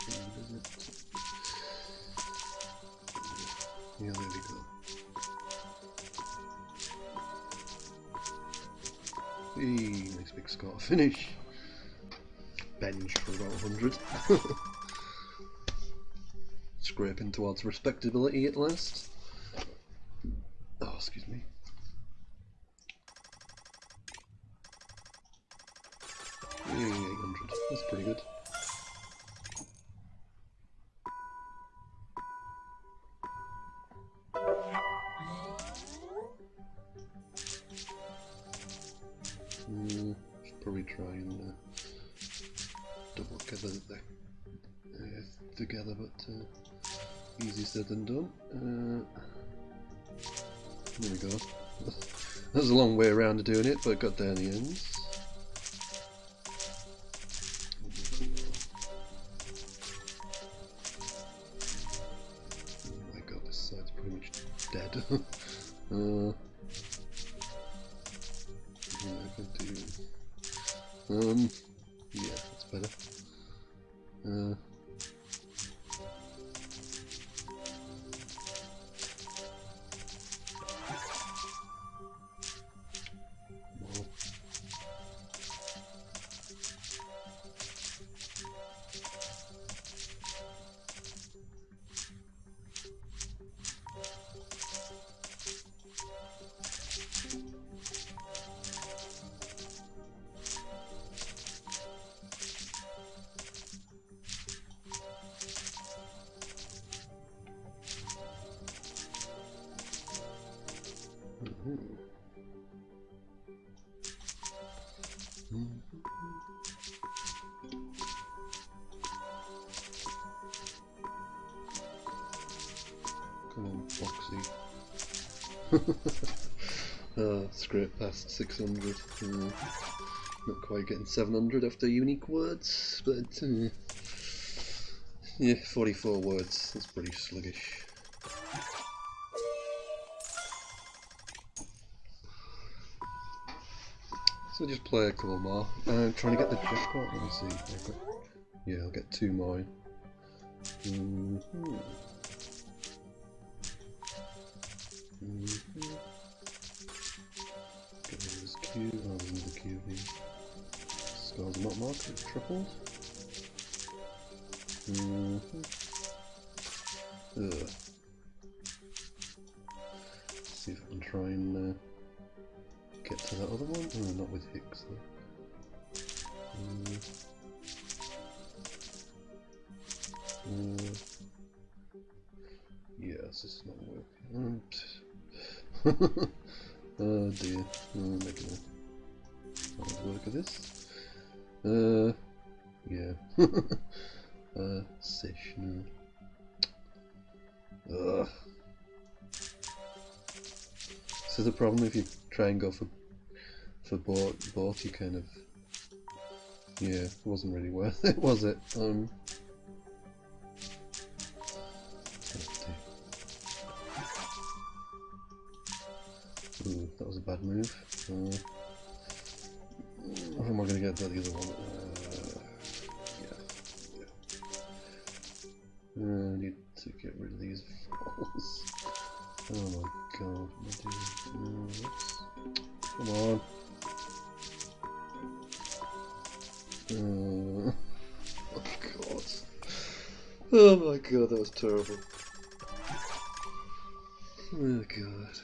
does it? Yeah, there we go. Hey, nice big score finish. Bench for about 100. Scraping towards respectability at last. Oh, excuse me. Hey, 800. That's pretty good. Should probably try and double together, but easier said than done. There we go. That was a long way around to doing it, but got there in the end. Oh my god, this side's pretty much dead. Yeah, I could do. Yeah, that's better. Come on, Foxy. Scrape past 600. Not quite getting 700 after unique words, but yeah, 44 words. That's pretty sluggish. So just play a couple more. I'm trying to get the jackpot. Let me see. Yeah, I'll get 2 more. Get rid of this cube. Oh, there's another cube here. Scores are not marked, it's tripled. See if I can try and get to that other one. Oh, not with Hicks though. Yeah, this is not working. Oh dear. I'm making a hard work of this. Yeah. Sish, no. Ugh. This is the problem if you try and go for both, you kind of, yeah, it wasn't really worth it, was it? Ooh, that was a bad move. How am I going to get that the other one? I need to get rid of these balls. Oh my god, come on. Oh god. Oh my god, that was terrible. Oh god.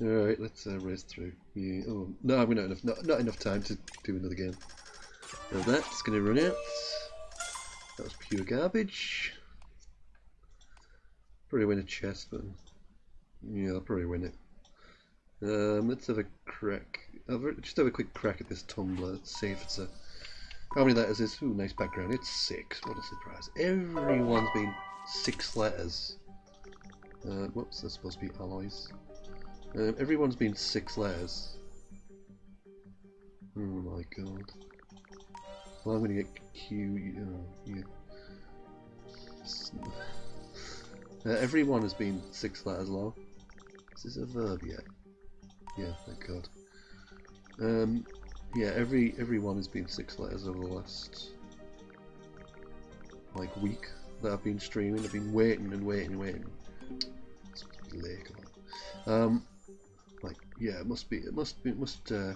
Alright, let's race through. Yeah. Oh no, I'm not enough time to do another game. Now that's gonna run out. That was pure garbage. Probably win a chest, but yeah, I'll probably win it. Let's have a crack. Just have a quick crack at this tumbler. Let's see if it's a. How many letters is? Ooh, nice background. It's 6. What a surprise! Everyone's been 6 letters. Whoops, that's supposed to be alloys. Everyone's been 6 letters. Oh my god. Well, I'm gonna get Q. Yeah. Everyone has been 6 letters long. Is this a verb yet? Yeah, thank god. Yeah, everyone has been 6 letters over the last like week that I've been streaming. I've been waiting and waiting and waiting. It's supposed to be late, come on. Like yeah, it must be you know,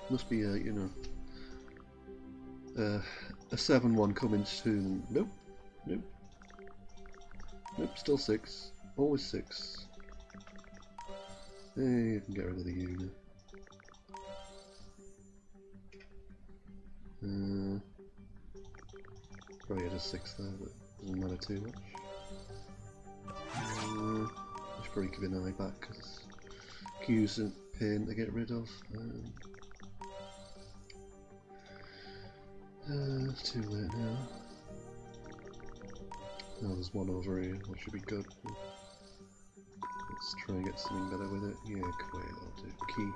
must be a you know a 7-1 coming soon. Nope, nope, nope. Still 6. Always 6. Hey, you can get rid of the U now. Probably had a 6 there, but doesn't matter too much. I should probably give an eye back because Q's a pain to get rid of. Too late now. Oh, there's one over here, that should be good. Let's try and get something better with it. Yeah, quite, I'll do. Key.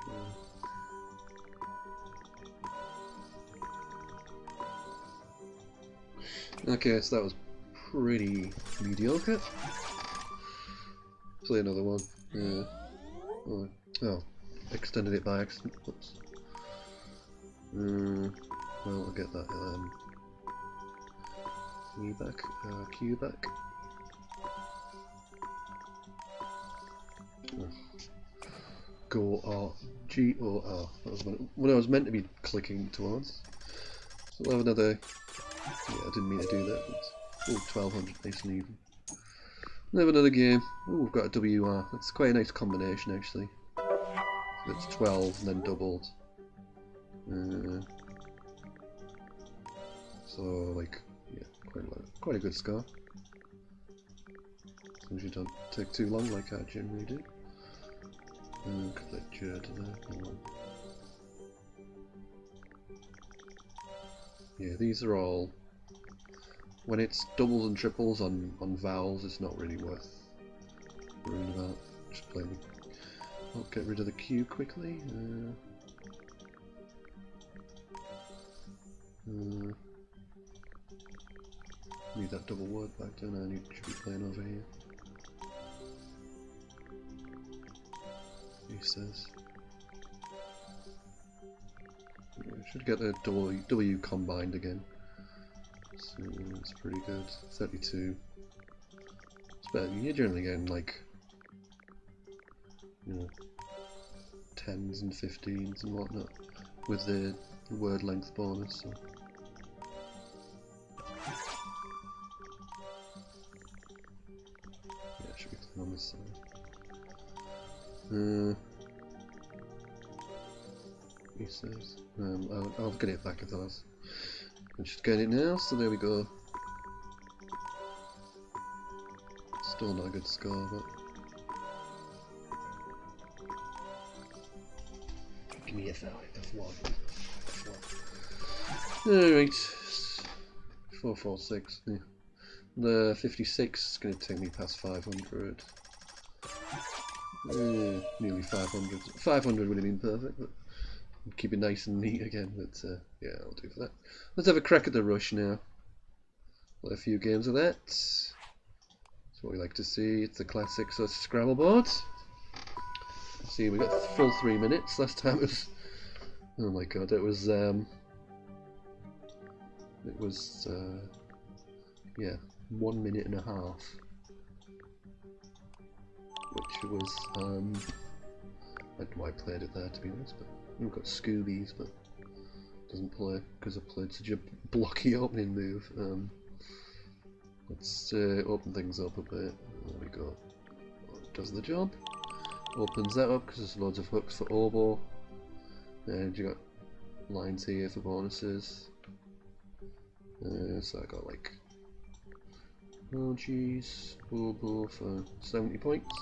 Okay, so that was pretty mediocre. Play another one. Yeah. Oh, extended it by accident. Oops. Well, I'll get that Q back. Q back. Oh. Go R G O R. That was what I was meant to be clicking towards. So we'll have another. Yeah, I didn't mean to do that. Oh, 1200, nice and even. We'll have another game. Oh, we've got a WR. That's quite a nice combination actually. So it's 12 and then doubled. So like, yeah, quite a good score. As long as you don't take too long, like I generally do. Could let Jared there. Yeah, these are all. When it's doubles and triples on vowels, it's not really worth worrying about. Just play the. I'll get rid of the Q quickly. Need that double word back, don't I? Should be playing over here. He says. Yeah, should get the W combined again. So it's pretty good. 32. It's better. You're generally getting like, you know, 10s and 15s and whatnot with the word length bonus. So. Yeah, it should be clear on this side. He says, I'll get it back if that was. I'm just getting it now, so there we go. Still not a good score, but. Give me F1. Alright. 446. Yeah. The 56 is going to take me past 500. Nearly 500. 500 would have been perfect, but keep it nice and neat again. But yeah, I'll do for that. Let's have a crack at the rush now. Play a few games of that. That's what we like to see. It's the classic Scrabble board. See, we got full 3 minutes. Last time it was. Oh my god, it was. Yeah, 1 minute and a half. Which was. I don't know why I played it there, to be honest, but we've got Scoobies, but it doesn't play because I played such a blocky opening move. Let's open things up a bit. There we go. Does the job. Opens that up because there's loads of hooks for oboe. And you got lines here for bonuses. So I got like. Oh jeez. Oboe for 70 points.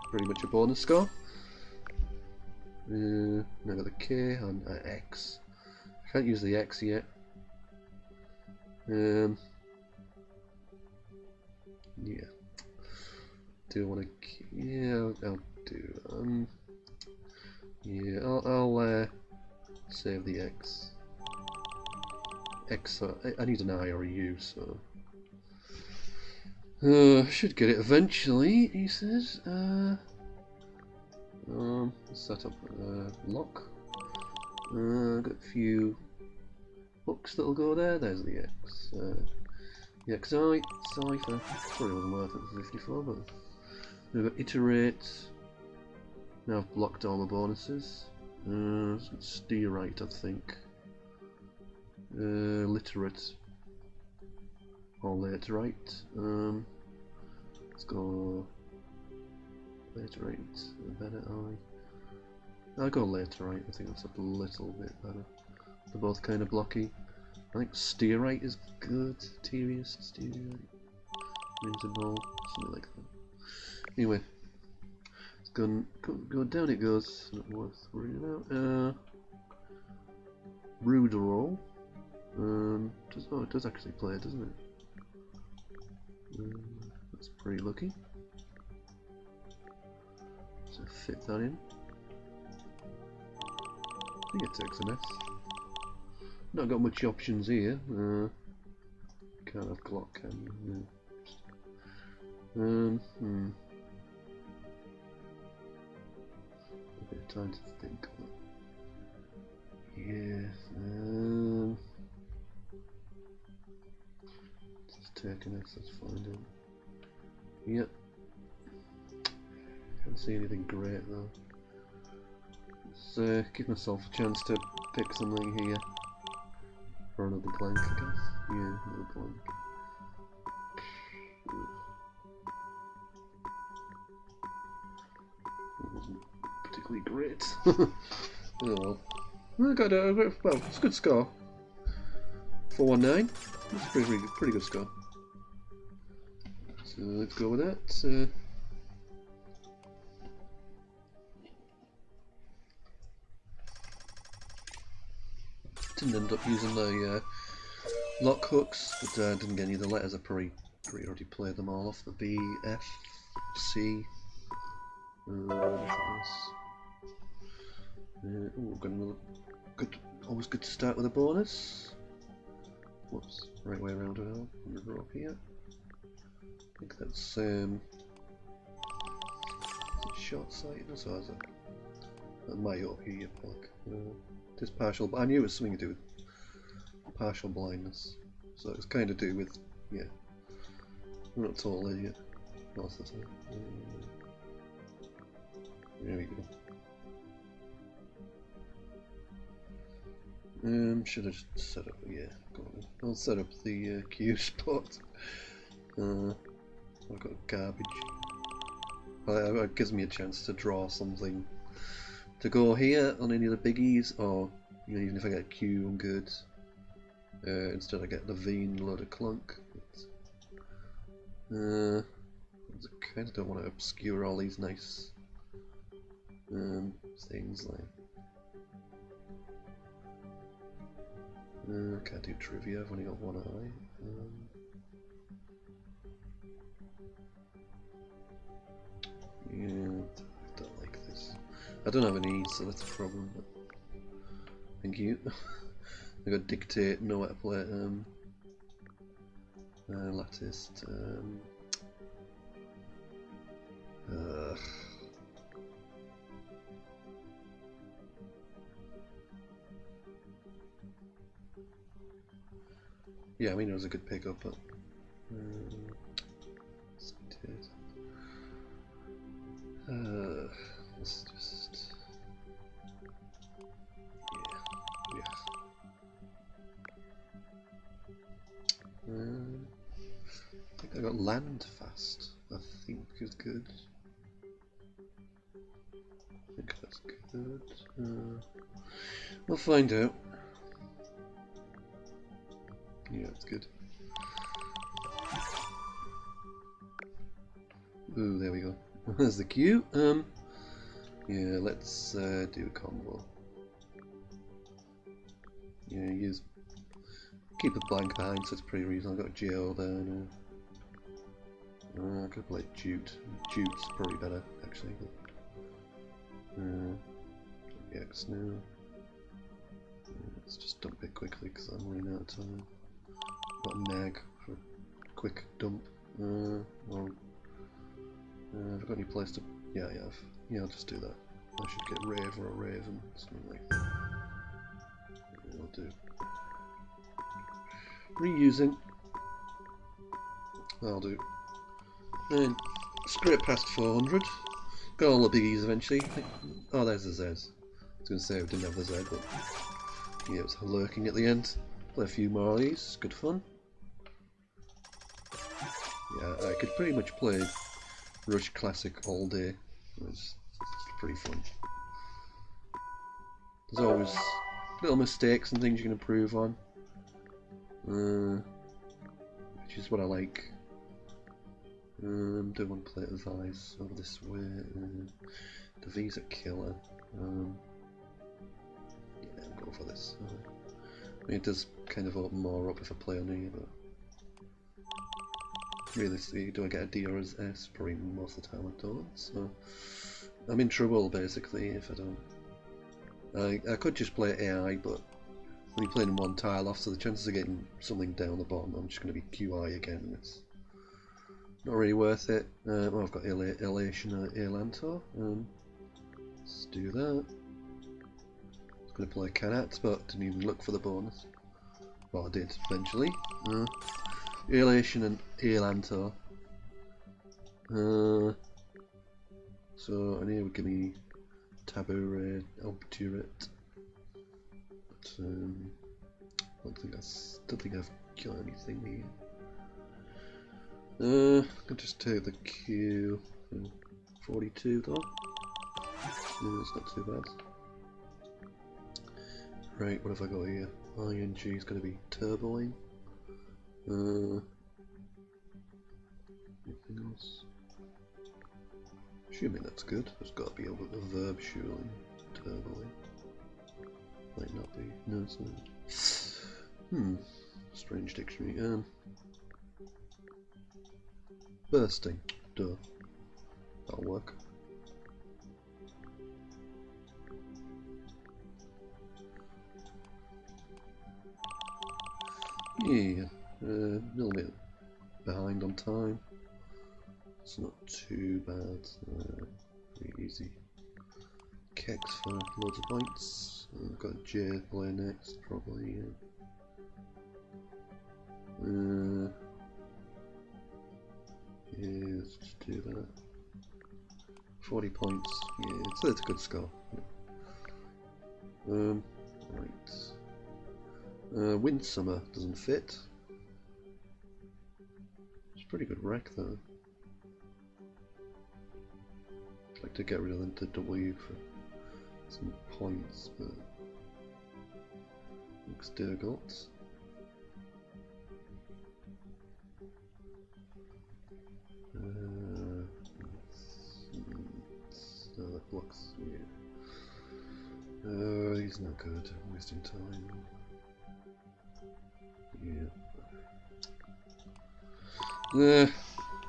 pretty much a bonus score. Now got the K and X. I can't use the X yet. Yeah. Do I want to? Yeah, I'll do. Yeah, I'll save the X. X. I need an I or a U, so. Should get it eventually, he says. Set up lock. Got a few hooks that'll go there. There's the X. The XI, Cipher. Probably wasn't worth it for 54, but we've got iterate. Now I've blocked all the bonuses. Steer right, I think. Literate. Or late right. Let's go late right. Better eye. I'll go later right. I think that's a little bit better. They're both kind of blocky. I think steer right is good. Tedious, steer right. Reasonable, something like that. Anyway, it's go down. It goes. Not worth worrying about. Rude roll. It does actually play, doesn't it? That's pretty lucky. So fit that in. I think it takes an S. Not got much options here. Can't have clock, can you? Yeah. A bit of time to think. Yeah. Just take an S. Let's find it. Yep. Can't see anything great though. Let's give myself a chance to pick something here. Or another blank, I guess. Yeah, another blank. That wasn't particularly great. Oh well. Well, it's a good score. 419. That's a pretty good score. So let's go with that. Didn't end up using the lock hooks, but didn't get any of the letters. I probably already played them all off. The B, F, C. We've got another good. Always good to start with a bonus. Whoops, right way around it all. We're up here. I think that's is it short sightedness or is it? That might up here, you block. Just partial. I knew it was something to do with partial blindness, so it's kind of to do with I'm not a total idiot most of the time. There we go. Should I just set up? Yeah, go on. I'll set up the queue spot. I've got garbage. It gives me a chance to draw something to go here on any of the biggies, or even if I get Q, I'm good. Instead I get the V and a load of clunk. I kind of don't want to obscure all these nice things like. Can't do trivia, I've only got one eye. Yeah, I don't like this. I don't have any E, so that's a problem. But thank you. I got dictate, know how to play lattice. Yeah, I mean it was a good pickup, but let's just yeah. I think I got land fast. I think is good. I think that's good. We'll find out. Yeah, it's good. Ooh, there we go. There's the queue. Yeah, let's do a combo. Yeah, keep a blank behind, so it's pretty reasonable. I've got JO there now. I could play Jute. Jute's probably better, actually. X now. Let's just dump it quickly because I'm running out of time. Got a nag for a quick dump. Well, have I got any place to... Yeah, I have. Yeah, I'll just do that. I should get Rave or a Raven, something like that. Yeah, I'll do. Reusing. I'll do. And screw it past 400. Got all the biggies eventually. Oh, there's the Z. I was going to say we didn't have the Z, but yeah, it was lurking at the end. Play a few more of these. Good fun. Yeah, I could pretty much play Rush Classic all day. It's pretty fun. There's always little mistakes and things you can improve on, which is what I like. Don't want to play the Vise over this way. The V's a killer. Yeah, I'll go for this. I mean, it does kind of open more up if I play on E, but realistically, do I get a D or an S? Probably most of the time I don't, so I'm in trouble basically if I don't. I could just play AI, but when you're playing one tile off, so the chances of getting something down the bottom, I'm just going to be QI again, and it's not really worth it. Well, I've got Elation or Elantor. Let's do that. I was going to play Canat, but didn't even look for the bonus. Well, I did eventually. Elation and Elantor. So, and here would give me Taboo Ray, Obdurate. But I don't think I've got anything here. I'll just take the Q. 42 though. Yeah, it's not too bad. Right, what have I got here? ING is going to be turboing. Anything else? Assuming that's good. There's got to be a verb surely. Turboing. Might not be. No, it's not. Strange dictionary. Bursting. Duh. That'll work. Yeah, a little bit behind on time. It's not too bad. Pretty easy. Kex for loads of points. I've got J play next, probably. Yeah, let's just do that. 40 points. Yeah, it's a good score. Right. Windsummer doesn't fit. It's a pretty good wreck though. I'd like to get rid of the W for some points, but looks difficult. No, that blocks. Yeah. He's not good. I'm wasting time. Yeah.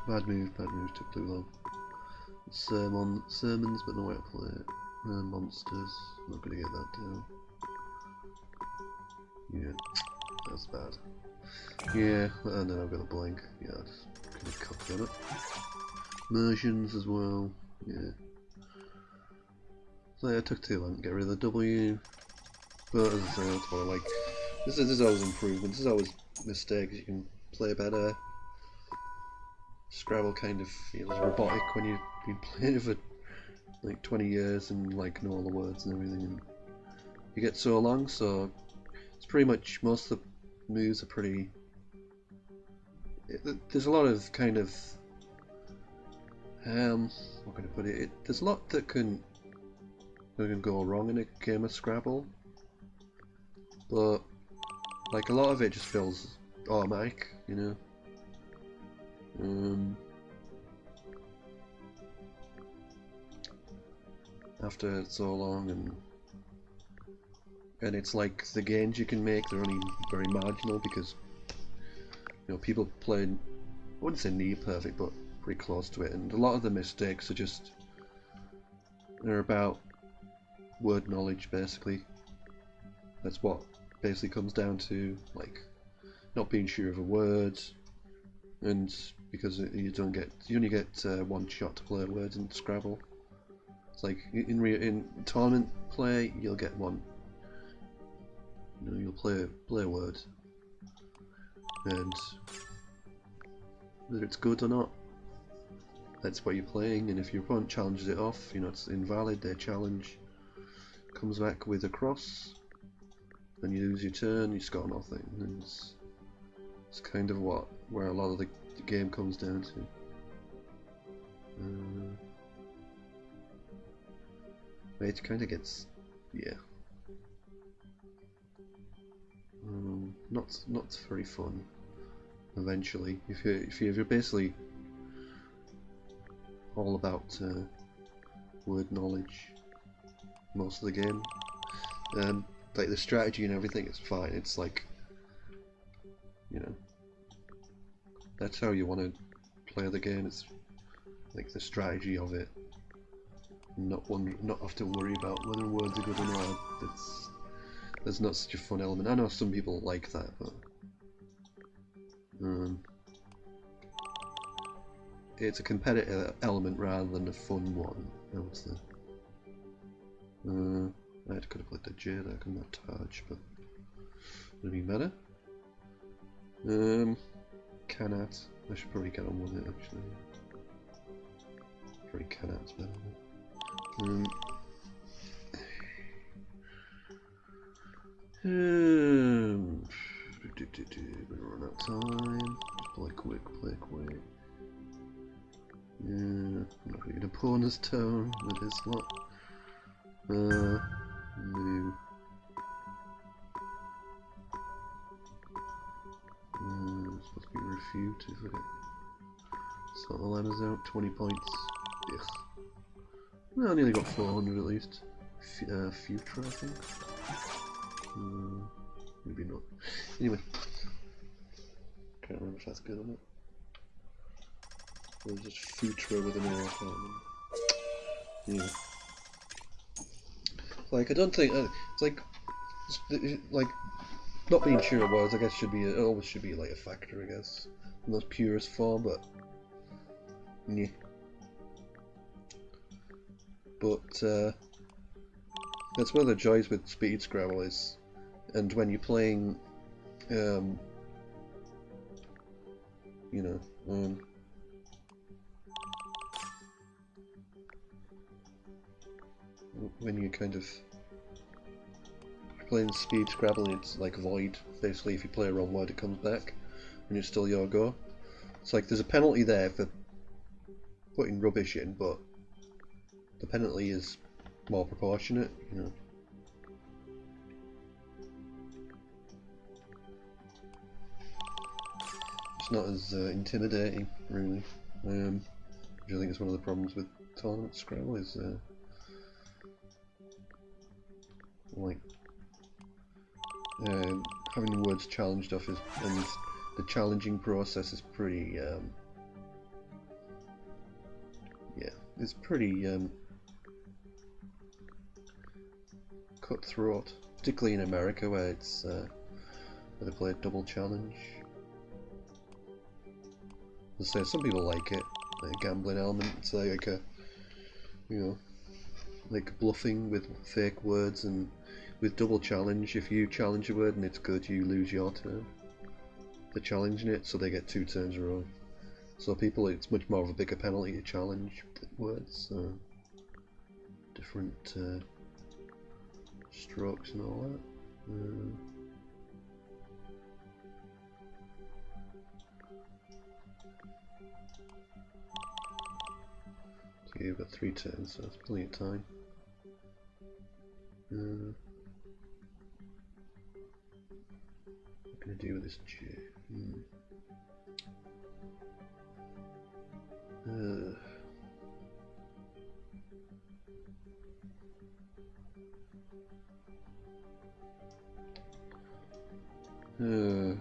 Bad move. Took too long. Sermons, but no way to play it. Monsters. Not gonna get that down. Yeah, that's bad. Yeah, and then I've got a blank. Yeah, I just kind of cut them up. Mersions as well. Yeah. So yeah, it took too long to get rid of the W. But as I say, that's what I like. This is always improvements. This is always mistakes. You can play better. Scrabble kind of feels robotic when you've been playing it for like 20 years and like know all the words and everything. And you get so long, so it's pretty much most of the moves are pretty. There's a lot of kind of what can I put it? There's a lot that can go wrong in a game of Scrabble, but like a lot of it just feels automatic, you know. after so long, and it's like the gains you can make, they're only very marginal because people play, I wouldn't say near perfect, but pretty close to it, and a lot of the mistakes are just, they're about word knowledge basically. That's what basically comes down to, like not being sure of a word, and because you only get one shot to play words in Scrabble. It's like in tournament play, you'll get one. You'll play a word, and whether it's good or not, that's what you're playing. And if your opponent challenges it off, it's invalid. Their challenge comes back with a cross, then you lose your turn. You score nothing, and it's kind of where a lot of the game comes down to. It kind of gets, yeah, not very fun. Eventually, if you're basically all about word knowledge most of the game, like the strategy and everything is fine. It's like, that's how you want to play the game. It's like the strategy of it. Not have to worry about whether words are good or not. There's not such a fun element. I know some people like that, but it's a competitive element rather than a fun one, I would say. I could have played the J there, couldn't have Taj, but it'd be better. Cannot. I should probably get on with it actually. Probably cannot's better. Better run out of time. Just play quick. Yeah, I'm not really gonna opponent's tone with this lot. No. It's supposed to be refute if I get sort the letters out. 20 points. Yes. Well, I nearly got 400 at least. Future, I think. Maybe not. Anyway. Can't remember if that's good or not. Or just future with an O, I can't remember. Anyway. Like, I don't think. It's like not being sure of words, I guess, it always should be like a factor, I guess, in those purest form, but yeah. But that's one of the joys with speed Scrabble is, and when you're playing, when you kind of playing speed Scrabble, it's like void. Basically, if you play a wrong word, it comes back, and it's still your go. It's like there's a penalty there for putting rubbish in, but the penalty is more proportionate, It's not as intimidating, really. Which I think is one of the problems with tournament Scrabble is like having words challenged off and the challenging process is pretty yeah, it's pretty cutthroat, particularly in America where it's where they play a double challenge. As I say, some people like it, like a gambling element. It's like a, like bluffing with fake words, and with double challenge, if you challenge a word and it's good, you lose your turn. They're challenging it, so they get 2 turns in a row. So people, it's much more of a bigger penalty to challenge words. So different strokes and all that. So you've got 3 turns, so that's plenty of time. What can I do with this J?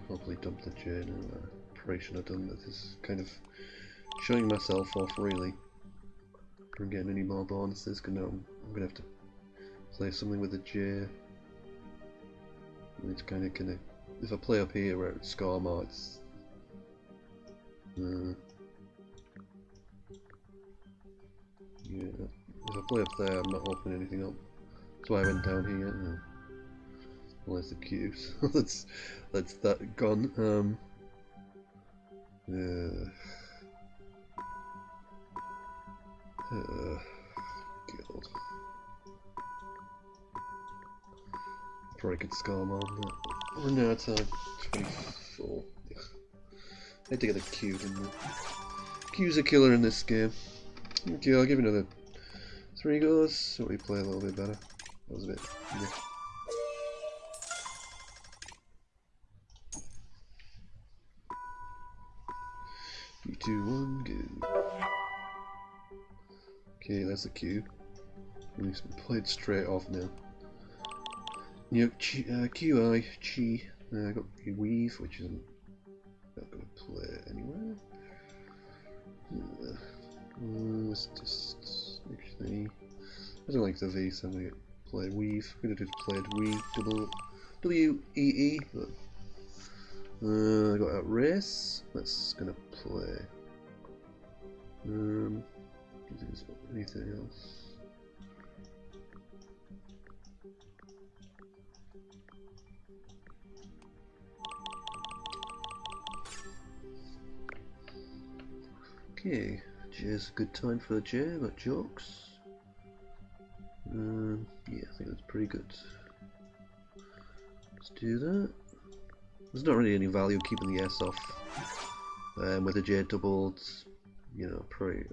Hopefully dump the J now. Probably should have done that. This is kind of showing myself off really from getting any more bonuses, because now I'm gonna have to play something with a J. And it's kind of gonna, if I play up here where it's score more, it's yeah. If I play up there, I'm not opening anything up. That's why I went down here. No. Well, there's the Q, so that's that gone. God. Probably could score more than that. Oh no, it's 24. Ugh. I had to get a Q, didn't I? Q's a killer in this game. Okay, I'll give it another 3 goes, so we play a little bit better. That was a bit. Yeah. 3, 2, 1, go. Okay, that's a Q. We've played straight off now. Yep, QI, Chi. I got Weave, which isn't not going to play anywhere. Let's just actually. I don't like the V, so I'm going to play Weave. I'm going to just play W-E-E. I got out Race. That's going to play. Anything else? Okay, J's a good time for a J, got jokes. Yeah, I think that's pretty good. Let's do that. There's not really any value keeping the S off. With a J doubled, you know, probably.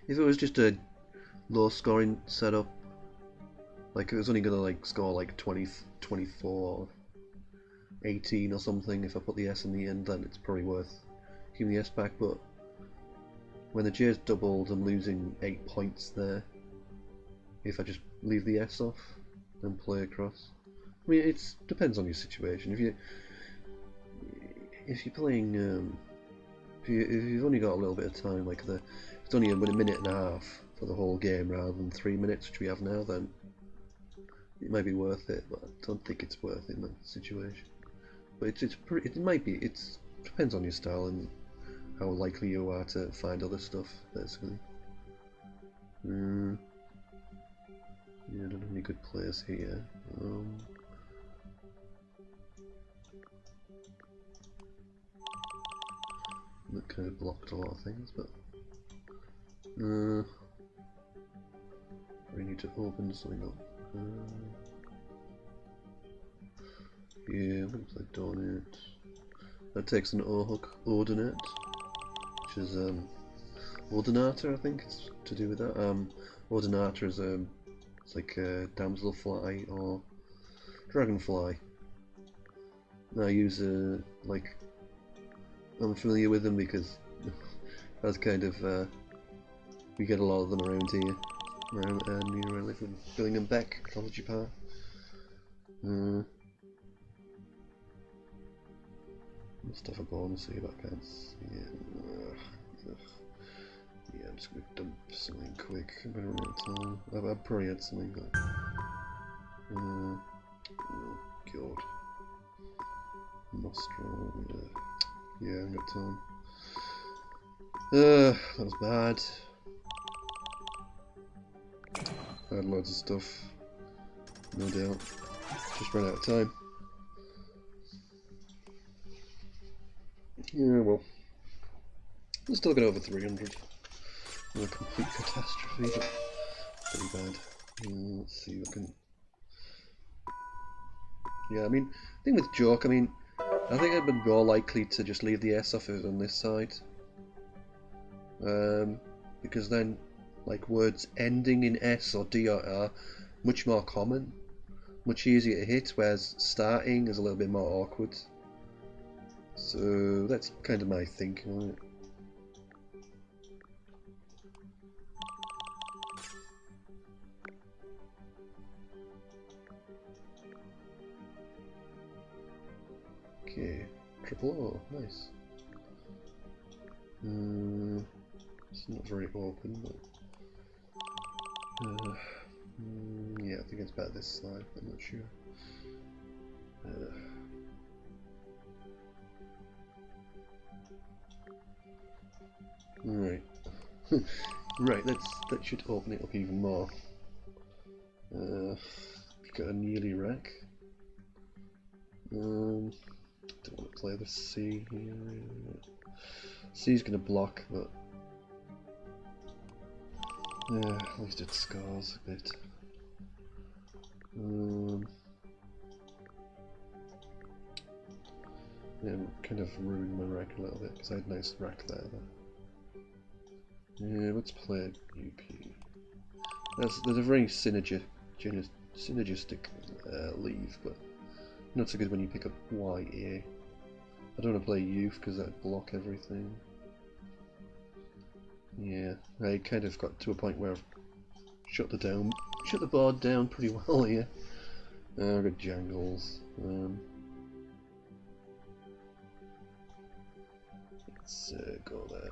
If it was just a low scoring setup, like it was only gonna like score like 20, 24, 18 or something. If I put the S in the end, then it's probably worth keeping the S back. But when the J's doubled, I'm losing 8 points there. If I just leave the S off and play across. I mean, it depends on your situation. If you're playing, if you've only got a little bit of time, like it's only a minute and a half for the whole game rather than 3 minutes, which we have now, then it might be worth it. But I don't think it's worth it in that situation. But it might be. It depends on your style and how likely you are to find other stuff, basically. Yeah, I don't have any good players here. That kind of blocked a lot of things, but we need to open something up. Yeah, I'm gonna play Donate. That takes an O-hook, Ordinate, which is Ordinator, I think it's to do with that. Ordinator is it's like a damselfly or dragonfly. And I use like I'm familiar with them because that's kind of we get a lot of them around here, around near where I live in Billingham Beck, College Park. Must have a bonus here, but I can't see it. Yeah, I'm just gonna dump something quick. I'm gonna run out of time. I've probably had something, but oh god, nostril. Yeah, I haven't got time. That was bad. I had loads of stuff, no doubt. Just ran out of time. Yeah, well, we're still got over 300. A complete catastrophe, but pretty bad. Let's see if I can. Yeah, I mean, the thing with joke, I mean, I think I'd been more likely to just leave the S off it on this side. Because then, like, words ending in S or D or R, much more common, much easier to hit, whereas starting is a little bit more awkward. So that's kind of my thinking on it. triple O, nice. It's not very open, but yeah, I think it's better this side. I'm not sure. Right. Right, that should open it up even more. Got a nearly wreck. Don't want to play the C here. C's gonna block, but yeah, at least it scars a bit. Yeah, kind of ruined my rack a little bit because I had a nice rack there. Yeah, let's play UP. There's a very synergistic leave, but not so good when you pick up YA. I don't want to play youth because that'd block everything. Yeah, I kind of got to a point where I've shut the board down pretty well here. I've got jangles. Let's go there.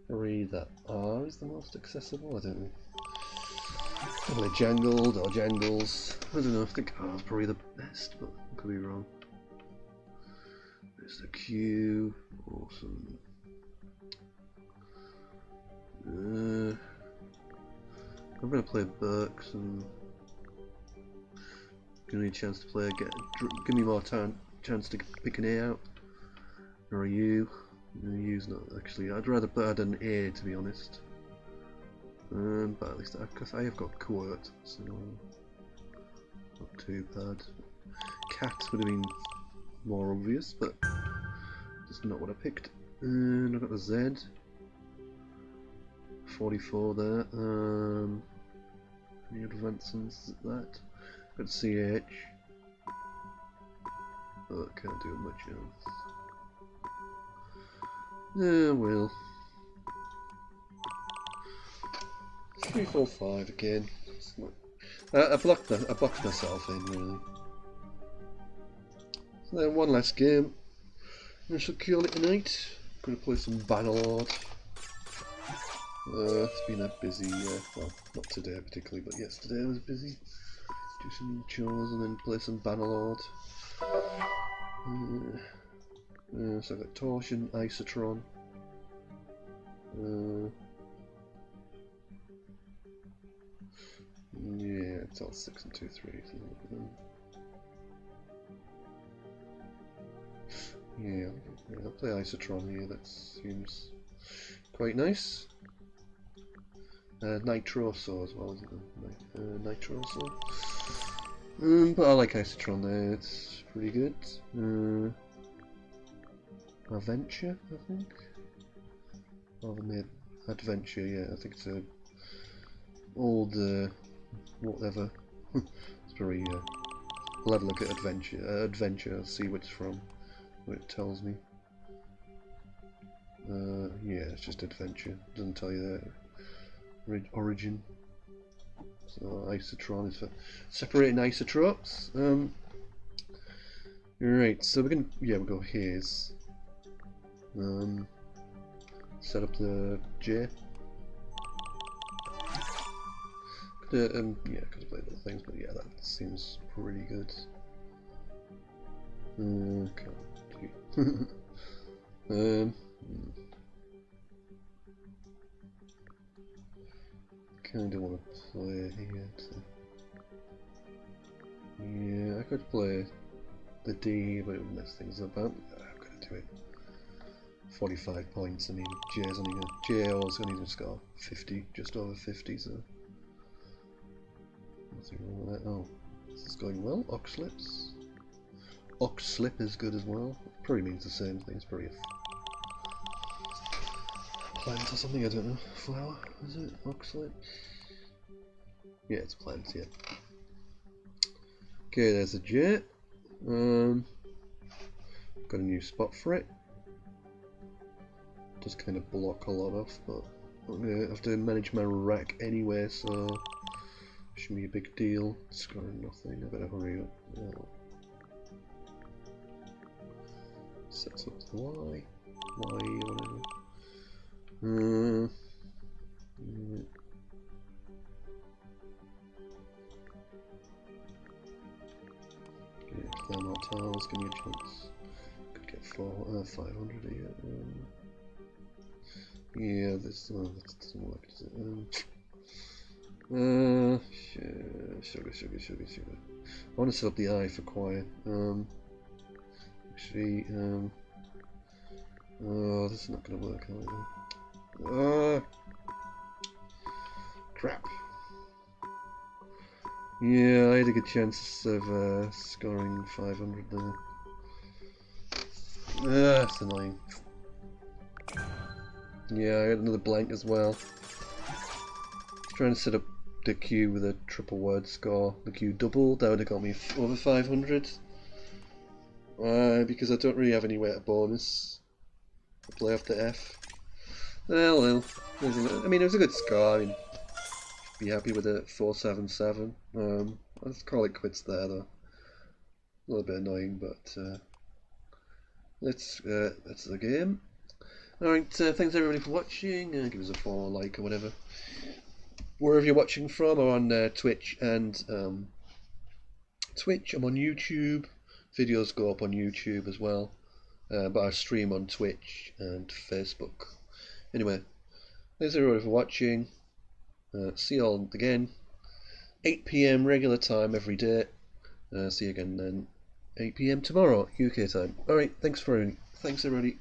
Probably that R is the most accessible. I don't know. Probably jangled or jangles. I don't know. I think R is probably the best, but I could be wrong. There's the Q. Awesome. I'm gonna play Burks and give me a chance to play. Give me more chance to pick an A out or a U. U's not actually. I'd rather add an A, to be honest. But at least because I have got Quirt, so not too bad. Cat would have been more obvious, but that's not what I picked. And I got the Z. 44 there. Any advancements at that? Got CH. But can't do much else. Yeah, well. 3, 4, 5 again. I boxed myself in, really. So then one last game. I shall call it tonight. Gonna play some Bannerlord. It's been a busy, well, not today particularly, but yesterday I was busy. Do some chores and then play some Bannerlord. So I've got Torsion, Isotron. Yeah, it's all 6 and 2, 3. Yeah, I'll play Isotron here. That seems quite nice. Nitroso as well, isn't it? Nitroso. But I like Isotron there. It's pretty good. Adventure, I think. Oh, they made Adventure. Yeah, I think it's a old whatever. It's very. I'll have a look at Adventure. Adventure. See what it's from. What it tells me. Yeah, it's just Adventure. Doesn't tell you that. Origin. So Isotron is for separating isotopes. Right, so we're gonna we'll go Haze. Set up the J. Could have played other things, but yeah, that seems pretty good. Kinda want to play here. Yeah, I could play the D, but it would mess things up. I've got to do it. 45 points. I mean, JO's only going to score 50, just over 50, so nothing wrong with that. Oh, this is going well. Oxlips. Oxlip is good as well. Probably means the same thing. It's probably a plant or something. I don't know. Flower? Is it Oxlip? Yeah, it's plant. Yeah. Okay, there's a J. Got a new spot for it. Just kind of block a lot off, but I'm gonna have to manage my rack anyway, so shouldn't be a big deal. Scoring nothing. I better hurry up. Sets up the Y, whatever. Yeah, clear more tiles. Give me a chance. Could get 500 here. Yeah, this that doesn't work, does it? Sugar. I want to set up the eye for quiet. Actually, oh, this is not going to work either. Crap. Yeah, I had a good chance of scoring 500 there. That's annoying. Yeah, I had another blank as well. Trying to set up the queue with a triple word score. The queue double, that would have got me over 500. Because I don't really have any way to bonus. I play off the F. Well. I mean, it was a good score. I mean, be happy with it. 477. Let's call it quits there, though. A little bit annoying, but that's the game. Alright, thanks everybody for watching. Give us a follow, like, or whatever. Wherever you're watching from, or on Twitch and Twitch. I'm on YouTube. Videos go up on YouTube as well. But I stream on Twitch and Facebook. Anyway, thanks everybody for watching. See you all again. 8 PM regular time every day. See you again then. 8 PM tomorrow, UK time. Alright, thanks everybody.